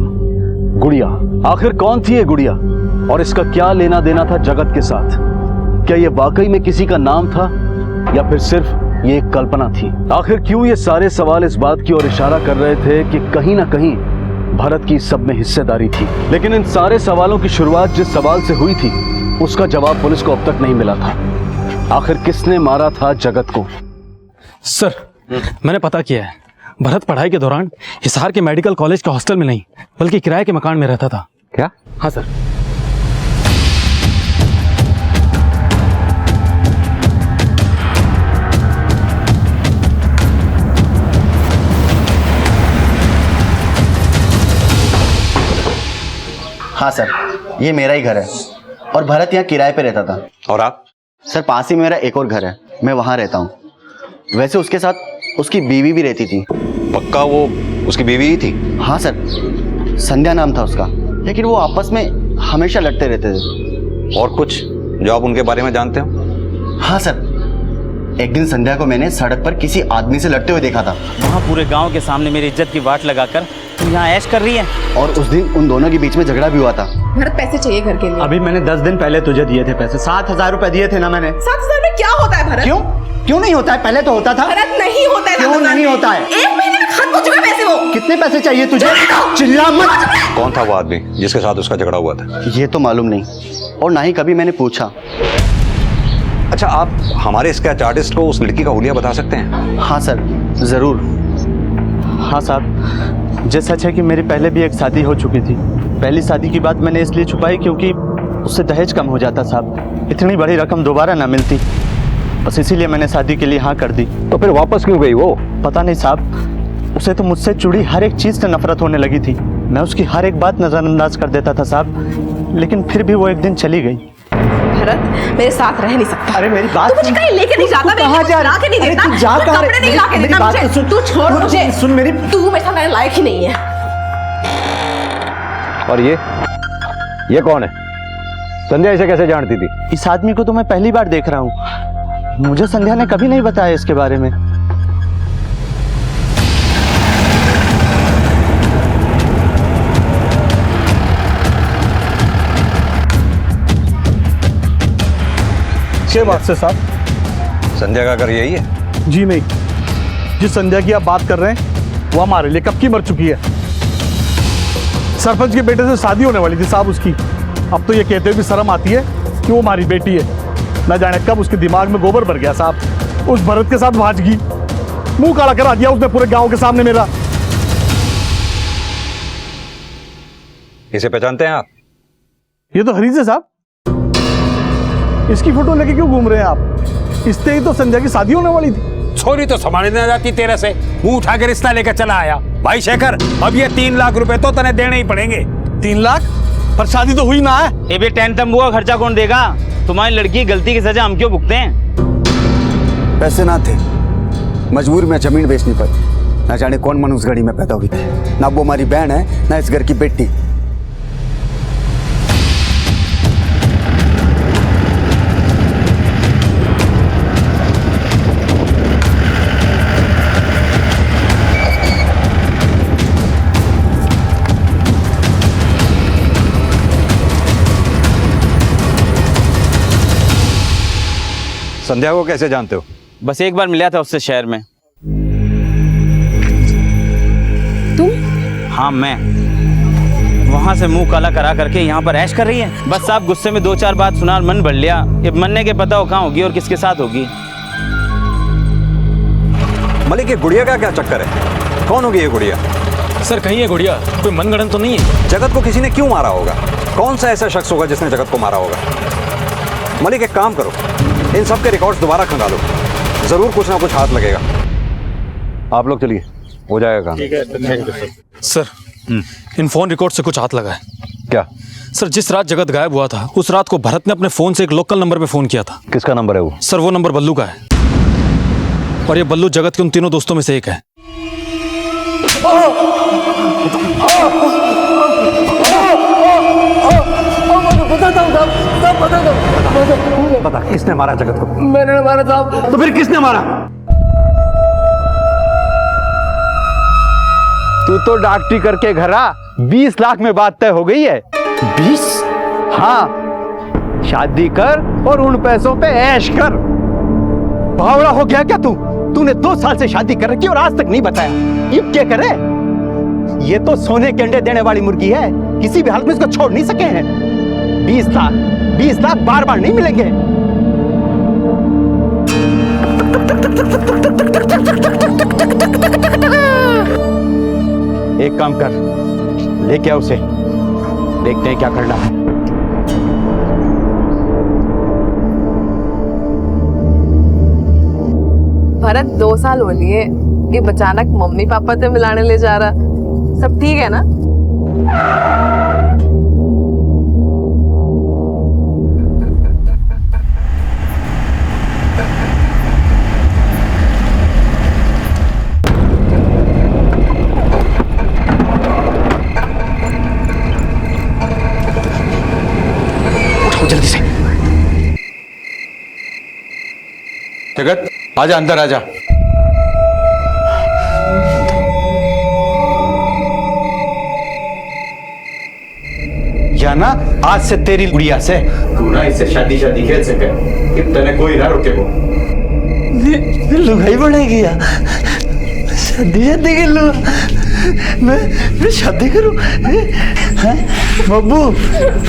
गुड़िया। आखिर कौन थी ये गुड़िया और इसका क्या लेना देना था जगत के साथ? क्या ये वाकई में किसी का नाम था या फिर सिर्फ ये एक कल्पना थी? आखिर क्यों ये सारे सवाल इस बात की ओर इशारा कर रहे थे कि कहीं ना कहीं भारत की सब में हिस्सेदारी थी? लेकिन इन सारे सवालों की शुरुआत जिस सवाल से हुई थी उसका जवाब पुलिस को अब तक नहीं मिला था। आखिर किसने मारा था जगत को? सर मैंने पता किया है, भरत पढ़ाई के दौरान हिसार के मेडिकल कॉलेज के हॉस्टल में नहीं बल्कि किराए के मकान में रहता था। क्या? हाँ सर। हाँ सर, ये मेरा ही घर है और भरत यहाँ किराए पे रहता था। और आप? सर पास ही मेरा एक और घर है, मैं वहाँ रहता हूँ। वैसे उसके साथ उसकी बीवी भी रहती थी। पक्का वो उसकी बीवी ही थी? हाँ सर, संध्या नाम था उसका, लेकिन वो आपस में हमेशा लड़ते रहते थे। और कुछ जो आप उनके बारे में जानते हो? हाँ सर, एक दिन संध्या को मैंने सड़क पर किसी आदमी से लड़ते हुए देखा था। वहाँ पूरे गांव के सामने मेरी इज्जत की वाट लगाकर तुम यहाँ ऐश कर रही है। और उस दिन उन दोनों के बीच में झगड़ा भी हुआ था। भरत पैसे चाहिए घर के लिए। अभी मैंने 10 दिन पहले तुझे दिए थे पैसे, 7,000 रुपए दिए थे ना मैंने। 7,000 में क्या होता है भरत? क्यों नहीं होता है? पहले तो होता था। भरत नहीं होता है। क्यों नहीं होता है? 1 महीने में खत्म हो चुके पैसे। वो कितने पैसे चाहिए तुझे? चिल्ला मत। कौन था वो आदमी जिसके साथ उसका झगड़ा हुआ था? ये तो मालूम नहीं, और ना ही कभी मैंने पूछा। अच्छा, आप हमारे स्केच आर्टिस्ट को उस लड़की का हुलिया बता सकते हैं? हाँ सर, जरूर। हाँ साहब, जो सच है कि मेरी पहले भी एक शादी हो चुकी थी। पहली शादी की बात मैंने इसलिए छुपाई क्योंकि उससे दहेज कम हो जाता साहब, इतनी बड़ी रकम दोबारा ना मिलती, बस इसीलिए मैंने शादी के लिए हाँ कर दी। तो फिर वापस क्यों गई वो? पता नहीं साहब, उसे तो मुझसे जुड़ी हर एक चीज़ से नफरत होने लगी थी। मैं उसकी हर एक बात नज़रअंदाज कर देता था साहब, लेकिन फिर भी वो एक दिन चली गई। भरत मेरे साथ रह नहीं सकता। अरे मेरी बात, तू मुझे कहीं लेके नहीं जाता, कहाँ जा रहा? के नहीं देता, तू जा कहाँ? कपड़े नहीं लाके देता मुझे। तू छोड़ मुझे, सुन मेरी, तू मेरे साथ रहने लायक ही नहीं है। और ये कौन है? संध्या इसे कैसे जानती थी? इस आदमी को तो मैं पहली बार देख रहा हूँ, मुझे संध्या ने कभी नहीं बताया इसके बारे में। किस बात से साहब? संध्या का घर यही है? जी नहीं, जिस संध्या की आप बात कर रहे हैं वो हमारे लिए कब की मर चुकी है। सरपंच के बेटे से शादी होने वाली थी साहब उसकी। अब तो ये कहते हुए भी शर्म आती है कि वो हमारी बेटी है। न जाने कब उसके दिमाग में गोबर भर गया साहब, उस भरत के साथ भाज गई। मुंह काला करा दिया उसने पूरे गांव के सामने मेरा। इसे पहचानते हैं आप? ये तो हरीश है साहब। इसकी फोटो लेके क्यों घूम रहे हैं आप? इससे ही तो संध्या की शादी होने वाली थी। छोरी तो संभालने न जाती तेरे से, मुंह उठा के रिश्ता लेकर चला आया। भाई शेखर, अब ये 3 लाख रुपए तो तने देने ही पड़ेंगे। 3 लाख? पर शादी तो हुई ना है। ये भी टेंट तंबू का खर्चा कौन देगा? तुम्हारी लड़की की गलती की सजा हम क्यों भुगते हैं? पैसे ना थे, मजबूर में जमीन बेचनी पड़ी। ना जाने कौन मनुष्य घड़ी में पैदा हुई थी। ना वो हमारी बहन है, ना इस घर की बेटी। संध्या को कैसे जानते हो? बस एक बार मिला था उससे शहर में। तुम? हाँ मैं। वहां से मुंह काला करा करके यहाँ पर ऐश कर रही है। बस आप गुस्से में 2-4 बात सुना, मन बढ़ लिया। ये मनने के पता हो कहाँ होगी और किसके साथ होगी। मलिक, ये गुड़िया का क्या चक्कर है? कौन होगी ये गुड़िया? सर कहीं ये गुड़िया कोई मनगढ़ंत तो नहीं है? जगत को किसी ने क्यों मारा होगा? कौन सा ऐसा शख्स होगा जिसने जगत को मारा होगा? मलिक, एक काम करो, इन सब के रिकॉर्ड्स दोबारा खंगालो, जरूर कुछ ना कुछ हाथ लगेगा। आप लोग चलिए, हो जाएगा काम। ठीक है सर। इन फोन रिकॉर्ड से कुछ हाथ लगा है। क्या? सर जिस रात जगत गायब हुआ था उस रात को भरत ने अपने फोन से एक लोकल नंबर पे फोन किया था। किसका नंबर है वो? सर वो नंबर बल्लू का है, और ये बल्लू जगत के उन तीनों दोस्तों में से एक है। बता, किसने मारा जगत को? मैंने मारा साहब। तो फिर किसने मारा? तू तो डॉक्टरी करके घर आ, 20 लाख में बात तय हो गई है। 20? हाँ, शादी कर और उन पैसों पे ऐश कर। बावड़ा हो गया क्या तू? तूने 2 साल से शादी कर रखी और आज तक नहीं बताया। ये क्या करे? ये तो सोने के अंडे देने वाली मुर्गी है, किसी भी हालत में इसको छोड़ नहीं सके हैं। 20 लाख बार बार नहीं मिलेंगे। एक काम कर, लेके आ उसे, देखते हैं क्या करना है। भरत 2 साल हो लिए, ये अचानक मम्मी पापा से मिलाने ले जा रहा। सब ठीक है ना? जल्दी से। जगत, आजा, अंदर आजा। या ना आज से तेरी गुड़िया से तू ना इससे शादी खेल सके, इतने कोई ना रोके वो। लुगाई बनेगी या शादी के लो। मैं शादी करूं? बब्बू,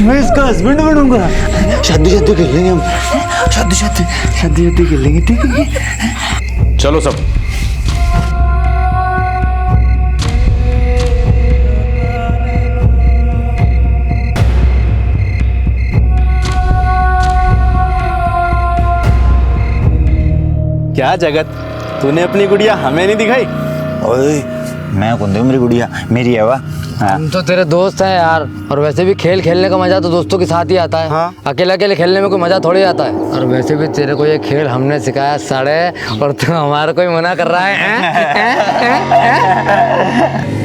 मैं इसका हस्बैंड बनूंगा। शादी खेल लेंगे हम। शादी खेल लेंगे, ठीक है? चलो सब। क्या जगत, तूने अपनी गुड़िया हमें नहीं दिखाई? ओए, मैं कौन दूं? मेरी गुड़िया मेरी है वा। हम तो तेरे दोस्त हैं यार, और वैसे भी खेल खेलने का मजा तो दोस्तों के साथ ही आता है। हाँ? अकेले अकेले खेलने में कोई मजा थोड़ी आता है। और वैसे भी तेरे को ये खेल हमने सिखाया साड़े, और तू हमारा कोई मना कर रहा है?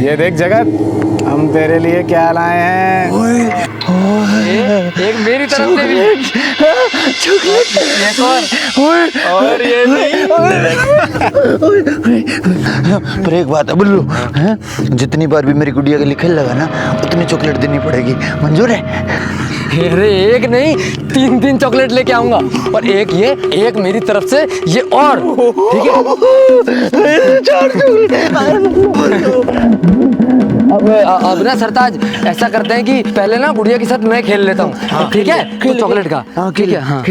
ये देख जगत, हम तेरे लिए क्या लाए हैं। एक मेरी तरफ से भी चॉकलेट, और ये नहीं। पर एक बात है बुल्लू, जितनी बार भी मेरी गुड़िया के लिए खेल लगा ना, उतनी चॉकलेट देनी पड़ेगी। मंजूर है? अरे एक नहीं 3 चॉकलेट लेके आऊंगा, और एक ये, एक मेरी तरफ से ये, और ठीक है। अब ना सरताज ऐसा करते हैं कि पहले ना गुड़िया के साथ मैं खेल लेता हूँ, ठीक है? तो चॉकलेट का ठीक है। हाँ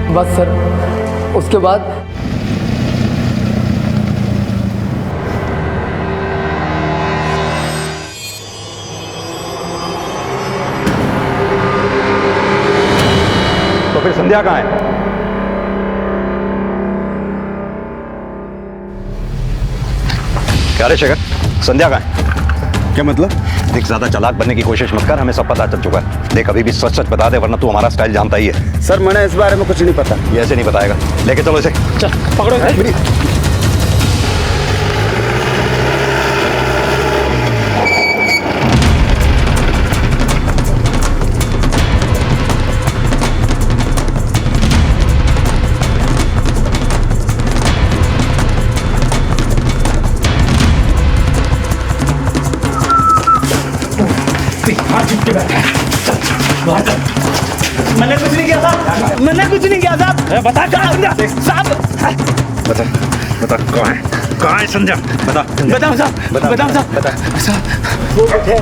बस सर, उसके बाद तो फिर संध्या कहाँ है? क्या रे शेखर, संध्या कहाँ है? क्या मतलब? देख, ज्यादा चालाक बनने की कोशिश मत कर, हमें सब पता चल चुका है। देख, अभी भी सच सच बता दे, वरना तू हमारा स्टाइल जानता ही है। सर मैंने इस बारे में कुछ नहीं पता। ये ऐसे नहीं बताएगा, लेके चलो इसे। चल पकड़ो इसे। मैंने कुछ नहीं किया साहब, मैंने कुछ नहीं किया साहब। बता साहब, बता बता कहाँ है, कहाँ है संध्या? बता बताओ साहब, बताओ साहब, बता साहब। वो बैठे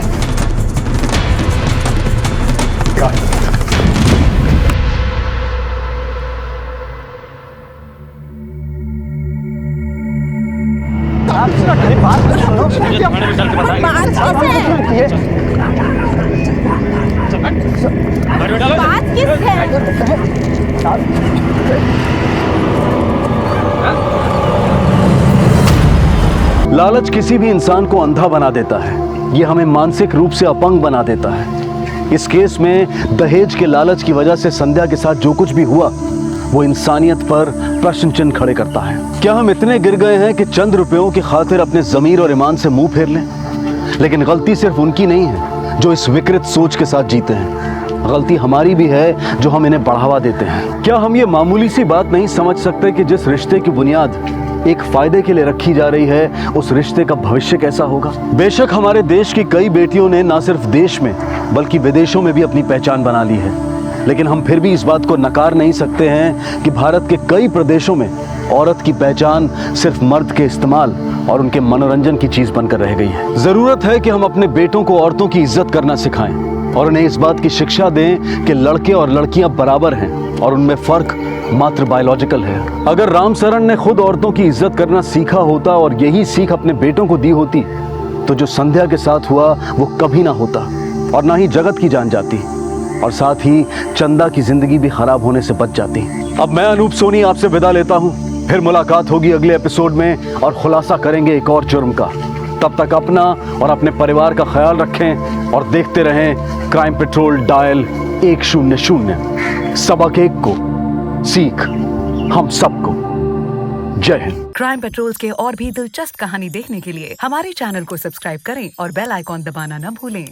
लालच किसी भी इंसान को अंधा बना देता है, ये हमें मानसिक रूप से अपंग बना देता है। इस केस में दहेज के लालच की वजह से संध्या के साथ जो कुछ भी हुआ वो इंसानियत पर प्रश्न चिन्ह खड़े करता है। क्या हम इतने गिर गए हैं कि चंद रुपयों की खातिर अपने जमीर और ईमान से मुंह फेर लें? लेकिन गलती सिर्फ उनकी नहीं है जो इस विकृत सोच के साथ जीते हैं, गलती हमारी भी है जो हम इन्हें बढ़ावा देते हैं। क्या हम ये मामूली सी बात नहीं समझ सकते कि जिस रिश्ते की बुनियाद एक फायदे के लिए रखी जा रही है, उस रिश्ते का भविष्य कैसा होगा? बेशक हमारे देश की कई बेटियों ने न सिर्फ देश में बल्कि विदेशों में भी अपनी पहचान बना ली है, लेकिन हम फिर भी इस बात को नकार नहीं सकते हैं कि भारत के कई प्रदेशों में औरत की पहचान सिर्फ मर्द के इस्तेमाल और उनके मनोरंजन की चीज बनकर रह गई है। जरूरत है कि हम अपने बेटों को औरतों की इज्जत करना सिखाएं और उन्हें इस बात की शिक्षा दें कि लड़के और लड़कियां बराबर हैं और उनमें फर्क मात्र बायोलॉजिकल है। अगर राम सरन ने खुद औरतों की इज्जत करना सीखा होता और यही सीख अपने बेटों को दी होती तो जो संध्या के साथ हुआ वो कभी ना होता और ना ही जगत की जान जाती, और साथ ही चंदा की जिंदगी भी खराब होने से बच जाती। अब मैं अनूप सोनी आपसे विदा लेता हूँ, फिर मुलाकात होगी अगले एपिसोड में और खुलासा करेंगे एक और जुर्म का। तब तक अपना और अपने परिवार का ख्याल रखें और देखते रहें क्राइम पेट्रोल डायल 100। सबक एक को, सीख हम सबको। जय हिंद। क्राइम पेट्रोल के और भी दिलचस्प कहानी देखने के लिए हमारे चैनल को सब्सक्राइब करें और बेल आइकॉन दबाना न भूलें।